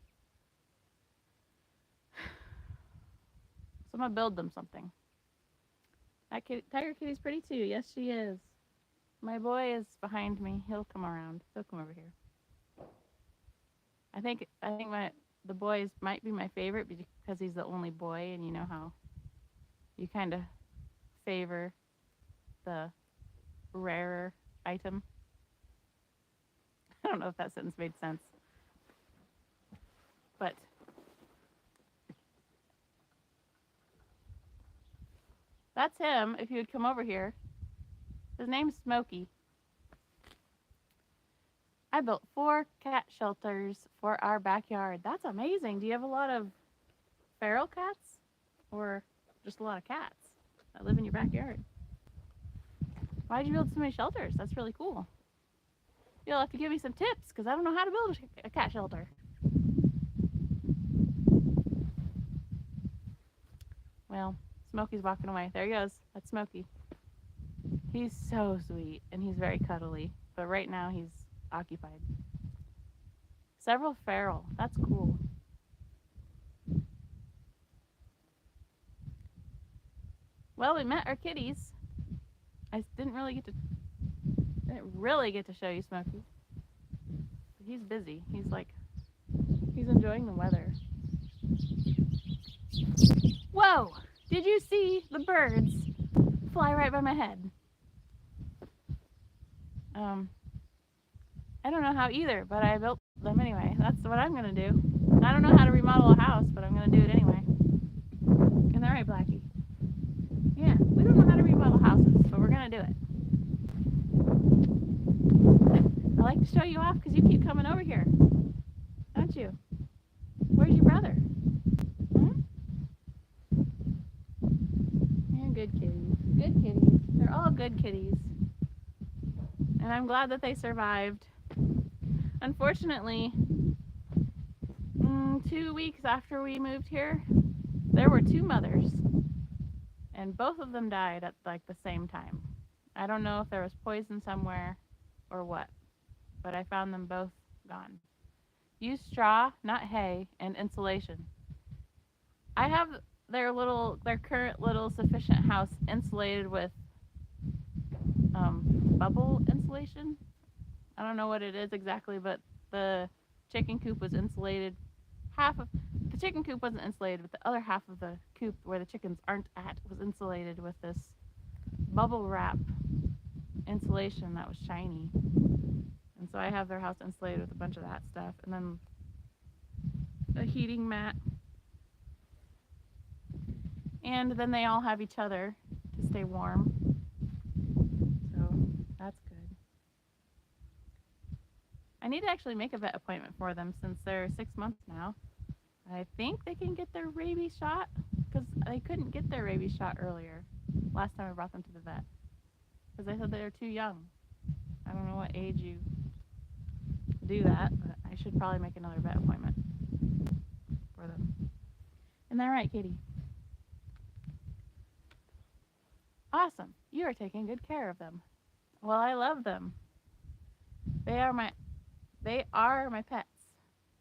So I'm going to build them something. That kitty, Tiger Kitty's pretty too. Yes, she is. My boy is behind me. He'll come around. He'll come over here. I think the boy might be my favorite because he's the only boy, and you know how you kind of favor the rarer item. I don't know if that sentence made sense, but that's him. If you would come over here, his name's Smokey. I built 4 cat shelters for our backyard. That's amazing. Do you have a lot of feral cats or just a lot of cats that live in your backyard? Why'd you build so many shelters? That's really cool. You'll have to give me some tips because I don't know how to build a cat shelter. Well, Smokey's walking away. There he goes. That's Smokey. He's so sweet and he's very cuddly, but right now he's occupied. Several feral. That's cool. Well, we met our kitties. I didn't really get to show you Smokey. He's busy. He's enjoying the weather. Whoa! Did you see the birds fly right by my head? I don't know how either, but I built them anyway. That's what I'm gonna do. I don't know how to remodel a house, but I'm gonna do it anyway. Isn't that right, Blackie? Yeah, we don't know how to remodel houses, but we're gonna do it. I like to show you off because you keep coming over here, don't you? Where's your brother? Hmm? You're good kitties. Good kitties. They're all good kitties. And I'm glad that they survived. Unfortunately, 2 weeks after we moved here, there were 2 mothers, and both of them died at like the same time. I don't know if there was poison somewhere or what, but I found them both gone. Use straw, not hay, and insulation. I have their current little sufficient house insulated with bubble insulation. I don't know what it is exactly, but the chicken coop was insulated. Half of the chicken coop wasn't insulated, but the other half of the coop where the chickens aren't at was insulated with this bubble wrap insulation that was shiny. And so I have their house insulated with a bunch of that stuff, and then a heating mat. And then they all have each other to stay warm. So that's good. I need to actually make a vet appointment for them since they're 6 months now. I think they can get their rabies shot because they couldn't get their rabies shot earlier. Last time I brought them to the vet because they said they were too young. I don't know what age you do that, but I should probably make another vet appointment for them. Isn't that right, Katie? Awesome. You are taking good care of them. Well, I love them. They are my pets.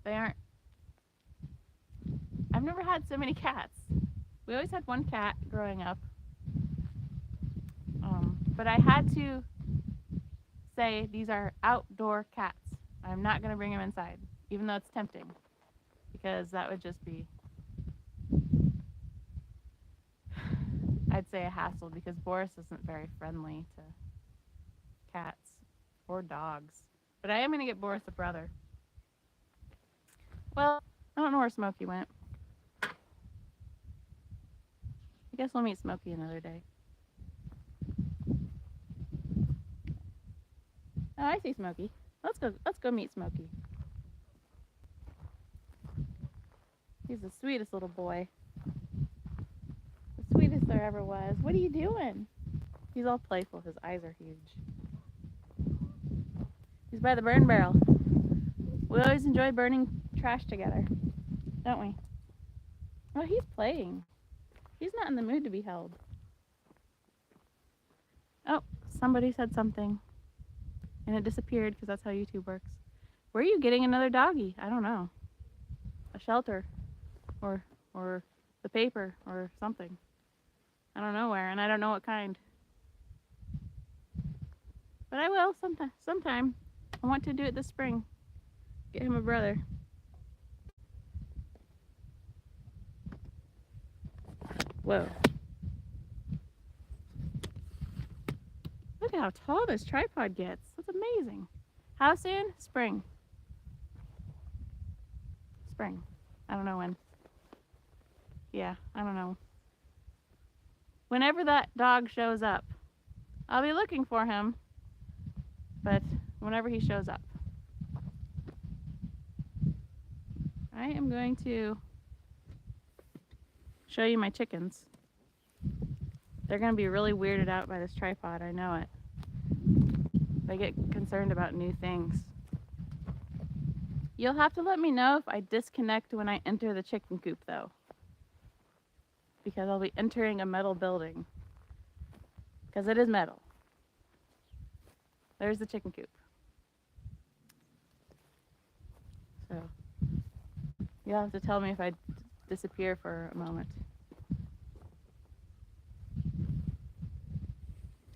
They aren't I've never had so many cats. We always had one cat growing up. But I had to say these are outdoor cats. I'm not going to bring them inside, even though it's tempting, because that would just be, I'd say, a hassle, because Boris isn't very friendly to cats or dogs. But I am going to get Boris a brother. Well, I don't know where Smokey went. I guess we'll meet Smokey another day. Oh, I see Smokey. Let's go meet Smokey. He's the sweetest little boy. The sweetest there ever was. What are you doing? He's all playful. His eyes are huge. He's by the burn barrel. We always enjoy burning trash together, don't we? Oh, he's playing. He's not in the mood to be held. Oh, somebody said something. And it disappeared because that's how YouTube works. Where are you getting another doggy? I don't know. A shelter. Or the paper or something. I don't know where, and I don't know what kind. But I will sometime. I want to do it this spring. Get him a brother. Whoa. Look at how tall this tripod gets. That's amazing. How soon? Spring. Spring. I don't know when. Yeah, I don't know. Whenever that dog shows up, I'll be looking for him, but whenever he shows up. I am going to show you my chickens. They're going to be really weirded out by this tripod, I know it. They get concerned about new things. You'll have to let me know if I disconnect when I enter the chicken coop, though. Because I'll be entering a metal building. Because it is metal. There's the chicken coop. So, you'll have to tell me if I disappear for a moment.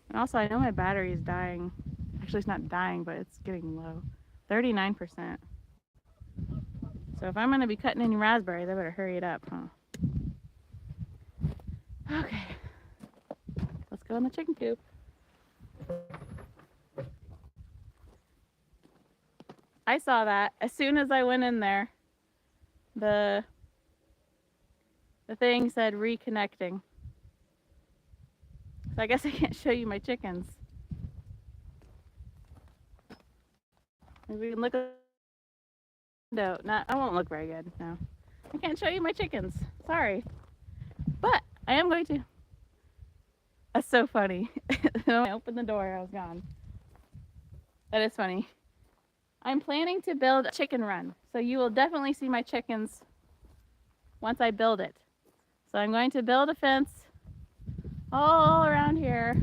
And also, I know my battery is dying. Actually, it's not dying, but it's getting low. 39%. So if I'm going to be cutting any raspberries, I better hurry it up, huh? Okay. Let's go in the chicken coop. I saw that. As soon as I went in there, the thing said reconnecting. So I guess I can't show you my chickens. Maybe we can look at the window. No, I won't look very good. No. I can't show you my chickens. Sorry. But I am going to. That's so funny. When I opened the door, I was gone. That is funny. I'm planning to build a chicken run. So you will definitely see my chickens once I build it. So I'm going to build a fence all around here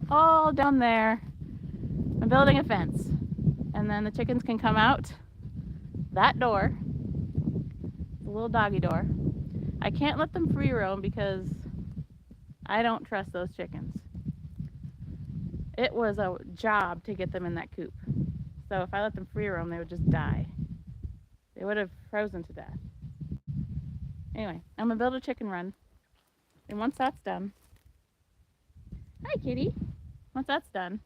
all down there. I'm building a fence. And then the chickens can come out that door, the little doggy door. I can't let them free roam because I don't trust those chickens. It was a job to get them in that coop. So if I let them free roam, they would just die. They would have frozen to death. Anyway, I'm gonna build a chicken run. And once that's done, hi kitty. Once that's done,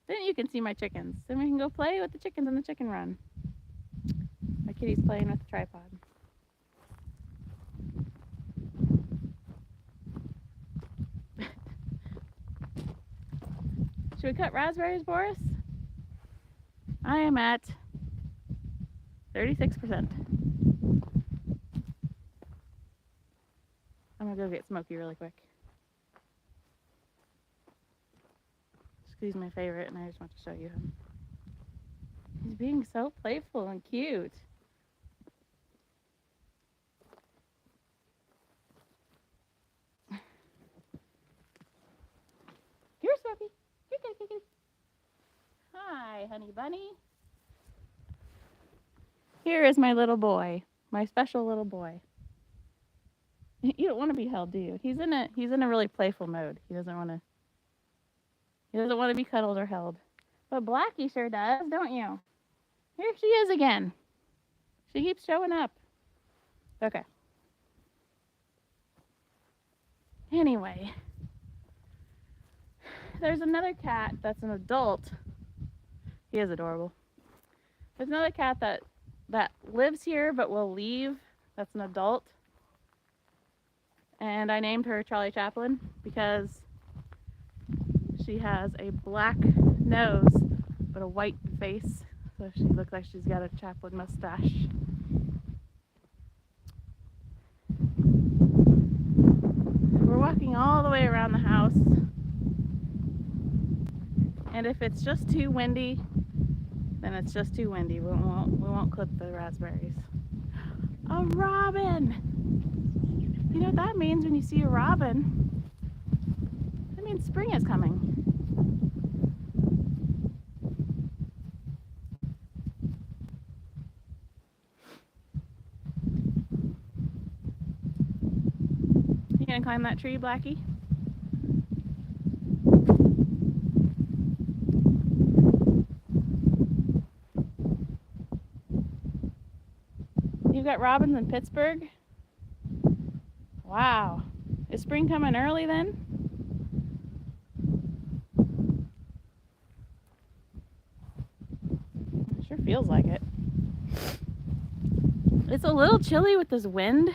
then you can see my chickens. Then we can go play with the chickens in the chicken run. My kitty's playing with the tripod. Should we cut raspberries, Boris? I am at 36%. I'm gonna go get Smokey really quick. Squeeze my favorite, and I just want to show you him. He's being so playful and cute. Here, Smokey. Here, kitty. Hi, honey bunny. Here is my little boy, my special little boy. You don't want to be held, do you? He's in a really playful mode. He doesn't want to be cuddled or held. But Blackie sure does, don't you? Here she is again. She keeps showing up. Okay. Anyway, there's another cat that's an adult. He is adorable. There's another cat that lives here but will leave. That's an adult. And I named her Charlie Chaplin because she has a black nose but a white face. So she looks like she's got a Chaplin mustache. We're walking all the way around the house. And if it's just too windy, then it's just too windy. We won't clip the raspberries. A robin! You know what that means when you see a robin? That means spring is coming. You gonna climb that tree, Blackie? You got robins in Pittsburgh? Wow. Is spring coming early then? It sure feels like it. It's a little chilly with this wind,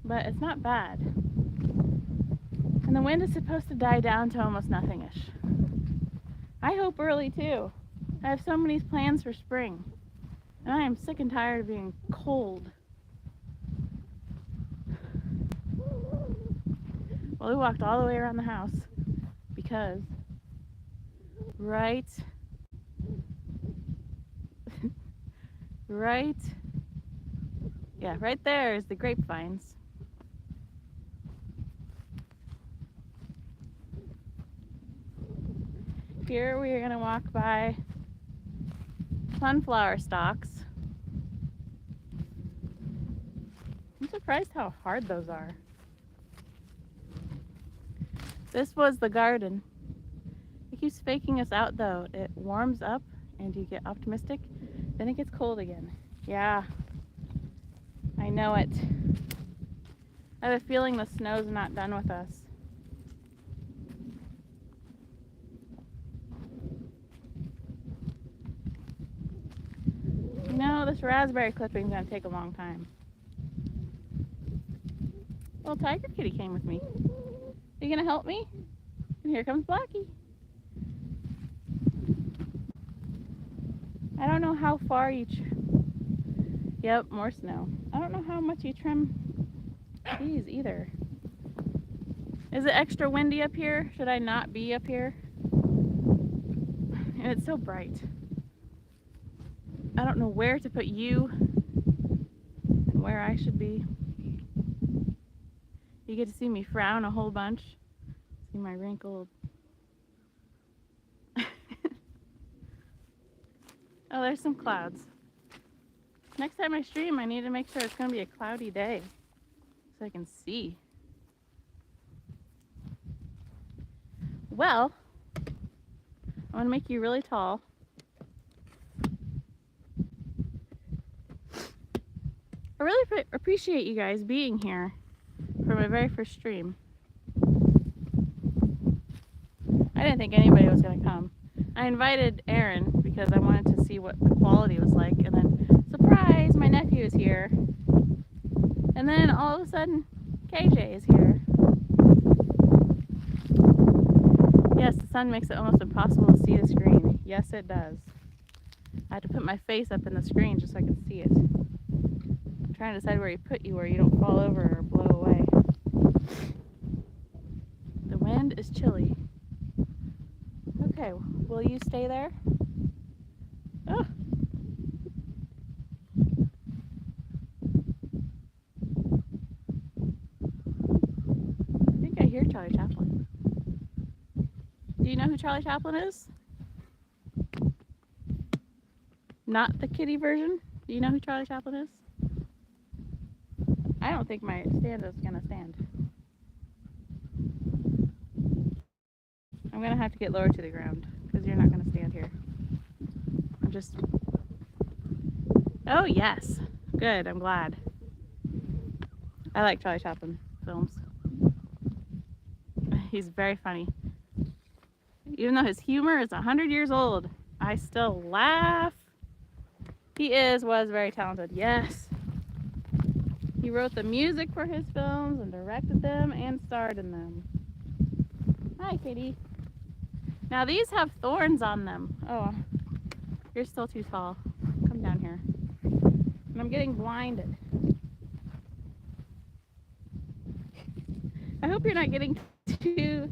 but it's not bad. And the wind is supposed to die down to almost nothingish. I hope early too. I have so many plans for spring, and I am sick and tired of being cold. Well, we walked all the way around the house because right there is the grapevines. Here we are going to walk by sunflower stalks. I'm surprised how hard those are. This was the garden. It keeps faking us out though. It warms up and you get optimistic, then it gets cold again. Yeah, I know it. I have a feeling the snow's not done with us. You know, this raspberry clipping's gonna take a long time. Well, Tiger Kitty came with me. Are you gonna help me? And here comes Blackie. I don't know how far you yep, more snow. I don't know how much you trim these either. Is it extra windy up here? Should I not be up here? And it's so bright. I don't know where to put you and where I should be. You get to see me frown a whole bunch. My wrinkled. Oh, there's some clouds. Next time I stream, I need to make sure it's going to be a cloudy day so I can see. Well, I want to make you really tall. I really appreciate you guys being here for my very first stream. I didn't think anybody was going to come. I invited Aaron because I wanted to see what the quality was like, and then, surprise, my nephew is here. And then all of a sudden, KJ is here. Yes, the sun makes it almost impossible to see the screen. Yes, it does. I had to put my face up in the screen just so I could see it. I'm trying to decide where you put you where you don't fall over or blow away. The wind is chilly. Okay, will you stay there? Oh. I think I hear Charlie Chaplin. Do you know who Charlie Chaplin is? Not the kitty version? Do you know who Charlie Chaplin is? I don't think my stand is gonna stand. I'm gonna have to get lower to the ground because you're not gonna stand here. I'm just. Oh, yes. Good, I'm glad. I like Charlie Chaplin films. He's very funny. Even though his humor is 100 years old, I still laugh. He was very talented, yes. He wrote the music for his films and directed them and starred in them. Hi, Katie. Now these have thorns on them. Oh, you're still too tall. Come down here. And I'm getting blinded. I hope you're not getting too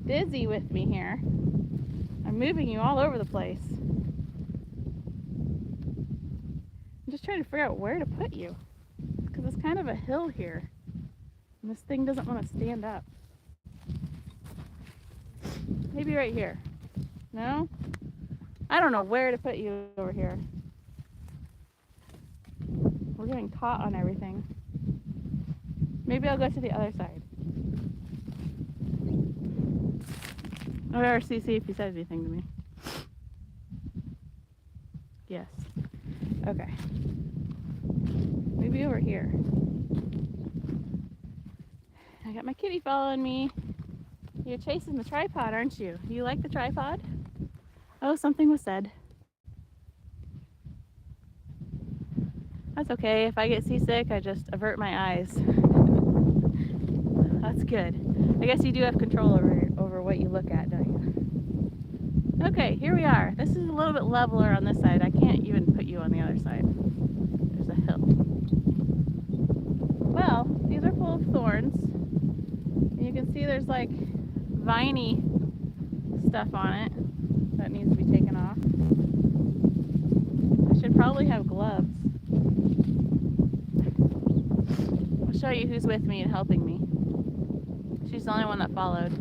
dizzy with me here. I'm moving you all over the place. I'm just trying to figure out where to put you. Because it's kind of a hill here. And this thing doesn't want to stand up. Maybe right here. No? I don't know where to put you over here. We're getting caught on everything. Maybe I'll go to the other side. Or see if he said anything to me. Yes. Okay. Maybe over here. I got my kitty following me. You're chasing the tripod, aren't you? You like the tripod? Oh, something was said. That's okay. If I get seasick, I just avert my eyes. That's good. I guess you do have control over what you look at, don't you? Okay, here we are. This is a little bit leveler on this side. I can't even put you on the other side. There's a hill. Well, these are full of thorns. And you can see there's like viney stuff on it that needs to be taken off. I should probably have gloves. I'll show you who's with me and helping me. She's the only one that followed.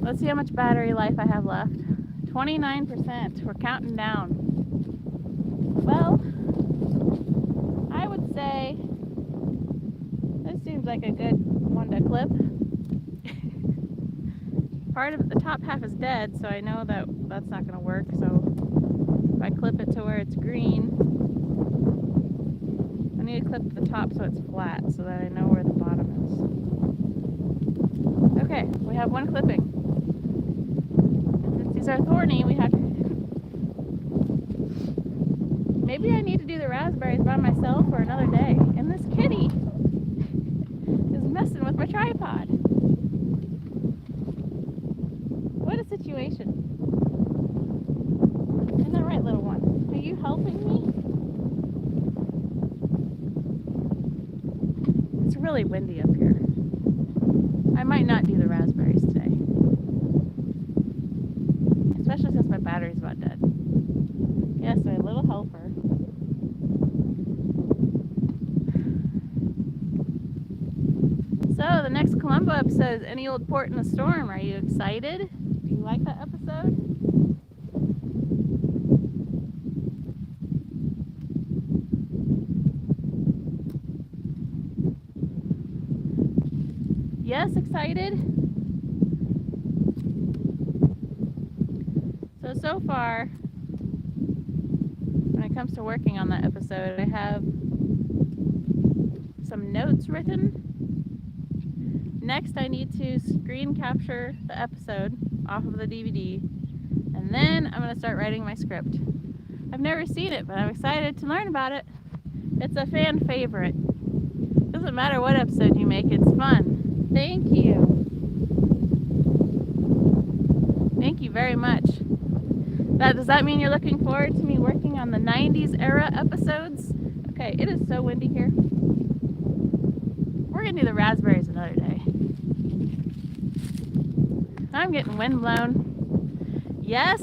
Let's see how much battery life I have left. 29%. We're counting down. Well, I would say this seems like a good one to clip. Part of the top half is dead, so I know that that's not going to work. So if I clip it to where it's green, I need to clip the top so it's flat so that I know where the bottom is. Okay, we have one clipping. Since these are thorny, we have to... Maybe I need to do the raspberries by myself for another day. And this kitty is messing with my tripod. What a situation. Isn't that right, little one? Are you helping me? It's really windy up here. I might not do the raspberries today. Especially since my battery's about dead. Yes, my little helper. So the next was Any Old Port in a Storm. Are you excited? Do you like that episode? Yes, excited? So far, when it comes to working on that episode, I have some notes written. Next, I need to screen capture the episode off of the DVD, and then I'm going to start writing my script. I've never seen it, but I'm excited to learn about it. It's a fan favorite. Doesn't matter what episode you make, it's fun. Thank you. Thank you very much. Does that mean you're looking forward to me working on the 90s era episodes? Okay, it is so windy here. We're gonna do the raspberries another day. I'm getting wind blown. Yes.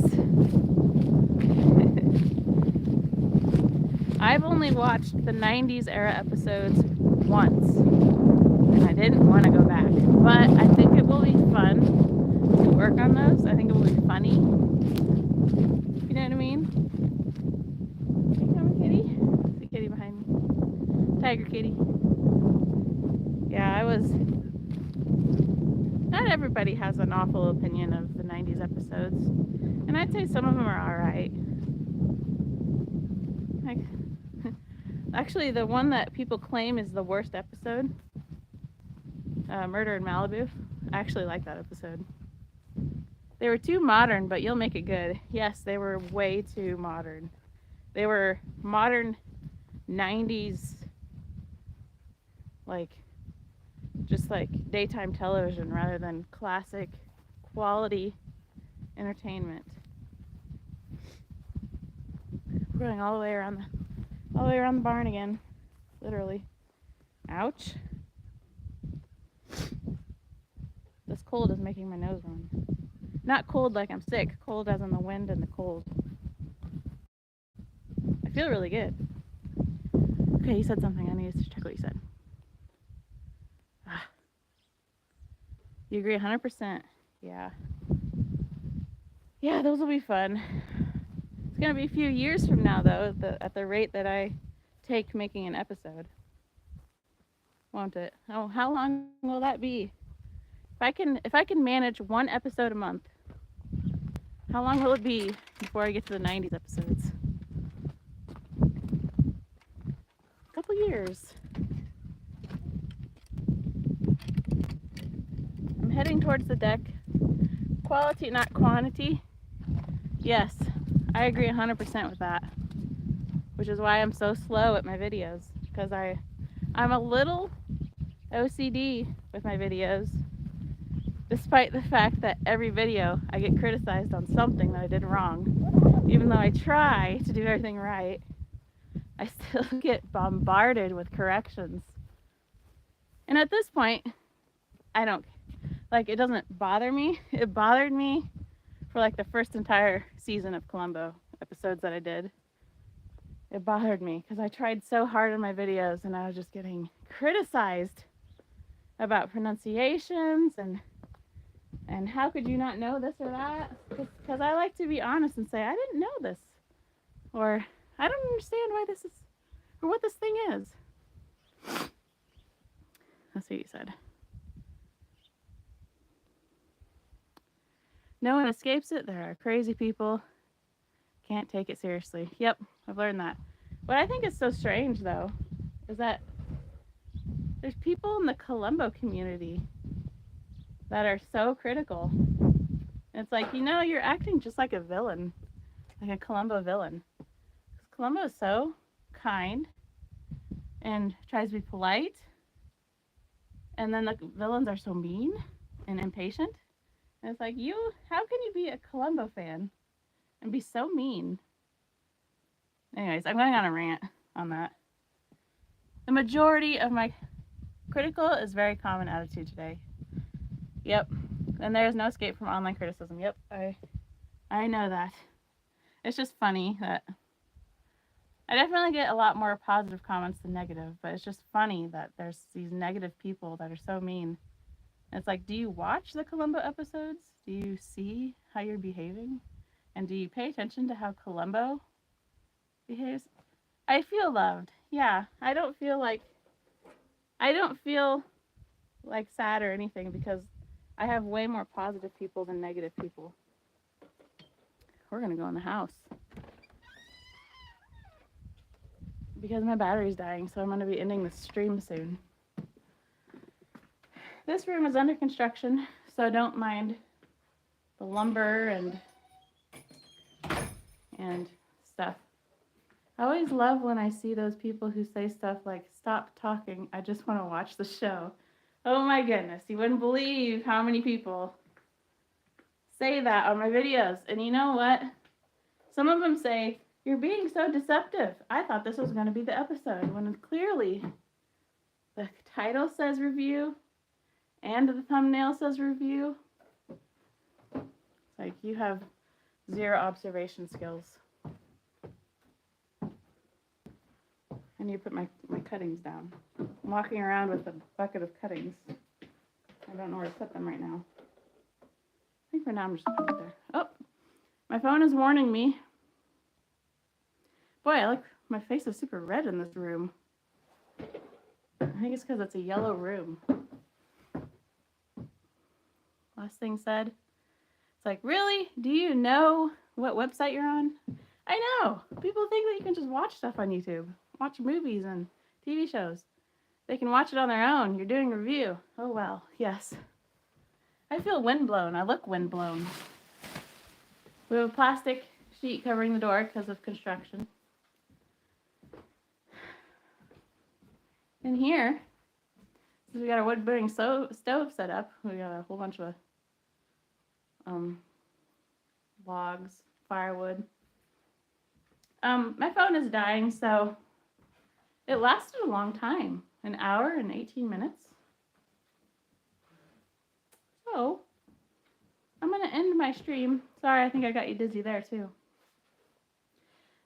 I've only watched the 90s era episodes once, and I didn't want to go back. But I think it will be fun to work on those. I think it will be funny. You know what I mean? Hey, come on, kitty. There's a kitty behind me. Tiger kitty. Yeah, not everybody has an awful opinion of the 90s episodes. And I'd say some of them are alright. Like, actually, the one that people claim is the worst episode, Murder in Malibu, I actually like that episode. They were too modern, but you'll make it good. Yes, they were way too modern. They were modern 90s, just like daytime television rather than classic quality entertainment. We're going all the way around the barn again, literally. Ouch. This cold is making my nose run. Not cold like I'm sick, cold as in the wind and the cold. I feel really good. Okay, you said something. I need to check what you said. You agree 100%? Yeah. Yeah, those will be fun. It's going to be a few years from now, though, at the rate that I take making an episode. Won't it? Oh, how long will that be? If I can manage one episode a month, how long will it be before I get to the 90s episodes? A couple years. I'm heading towards the deck. Quality, not quantity. Yes, I agree 100% with that. Which is why I'm so slow at my videos. Because I'm a little OCD with my videos. Despite the fact that every video I get criticized on something that I did wrong. Even though I try to do everything right, I still get bombarded with corrections. And at this point, I don't, it doesn't bother me. It bothered me for the first entire season of Columbo episodes that I did. It bothered me because I tried so hard in my videos and I was just getting criticized about pronunciations and how could you not know this or that? Because I like to be honest and say, I didn't know this. Or, I don't understand why this is, or what this thing is. That's what you said. No one escapes it. There are crazy people. Can't take it seriously. Yep, I've learned that. What I think is so strange, though, is that there's people in the Columbo community that are so critical. And it's you're acting just like a villain, like a Columbo villain. Columbo is so kind and tries to be polite, and then the villains are so mean and impatient. And it's how can you be a Columbo fan and be so mean? Anyways, I'm going on a rant on that. The majority of my critical is very common attitude today. Yep. And there's no escape from online criticism. Yep. I know that. It's just funny that I definitely get a lot more positive comments than negative, but it's just funny that there's these negative people that are so mean And it's like, do you watch the Columbo episodes? Do you see how you're behaving? And do you pay attention to how Columbo behaves? I feel loved. Yeah, I don't feel like sad or anything because I have way more positive people than negative people. We're gonna go in the house because my battery's dying, so I'm gonna be ending the stream soon. This room is under construction, so don't mind the lumber and stuff. I always love when I see those people who say stuff like, stop talking, I just want to watch the show. Oh my goodness, you wouldn't believe how many people say that on my videos. And you know what? Some of them say, you're being so deceptive. I thought this was going to be the episode, when clearly the title says review and the thumbnail says review. It's like you have zero observation skills. I need to put my cuttings down. I'm walking around with a bucket of cuttings. I don't know where to put them right now. I think for now I'm just going to put it there. Oh, my phone is warning me. Boy, my face is super red in this room. I think it's because it's a yellow room. Last thing said, it's like, really? Do you know what website you're on? I know. People think that you can just watch stuff on YouTube. Watch movies and TV shows. They can watch it on their own. You're doing a review. Oh, well, yes. I feel windblown. I look windblown. We have a plastic sheet covering the door because of construction. In here, since we got a wood-burning stove set up, we got a whole bunch of logs, firewood. My phone is dying, so it lasted a long time, an hour and 18 minutes. So I'm going to end my stream. Sorry, I think I got you dizzy there too.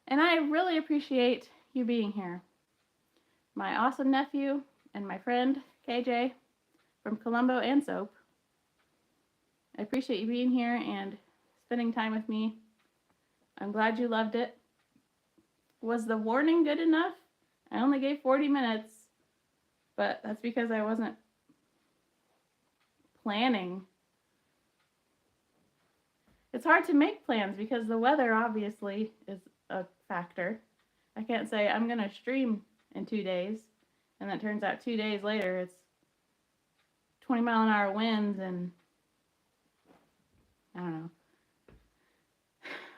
And I really appreciate you being here. My awesome nephew and my friend KJ from Columbo and Soap. I appreciate you being here and spending time with me. I'm glad you loved it. Was the warning good enough? I only gave 40 minutes, but that's because I wasn't planning. It's hard to make plans because the weather obviously is a factor. I can't say I'm going to stream in 2 days, and then it turns out 2 days later it's 20-mile-an-hour winds and I don't know.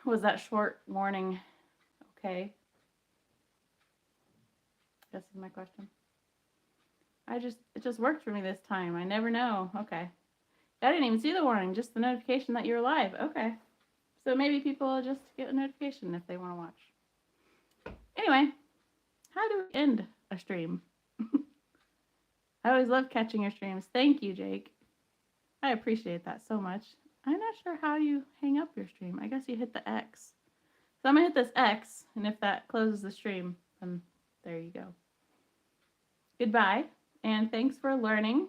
Was that short warning okay? Guess is my question. It just worked for me this time. I never know. Okay. I didn't even see the warning, just the notification that you're live. Okay. So maybe people will just get a notification if they want to watch. Anyway, how do we end a stream? I always love catching your streams. Thank you, Jake. I appreciate that so much. I'm not sure how you hang up your stream. I guess you hit the X. So I'm going to hit this X, and if that closes the stream, then there you go. Goodbye, and thanks for learning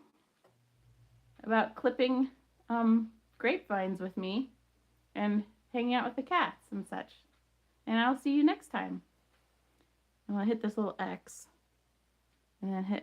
about clipping grapevines with me and hanging out with the cats and such. And I'll see you next time. I'm going to hit this little X and then hit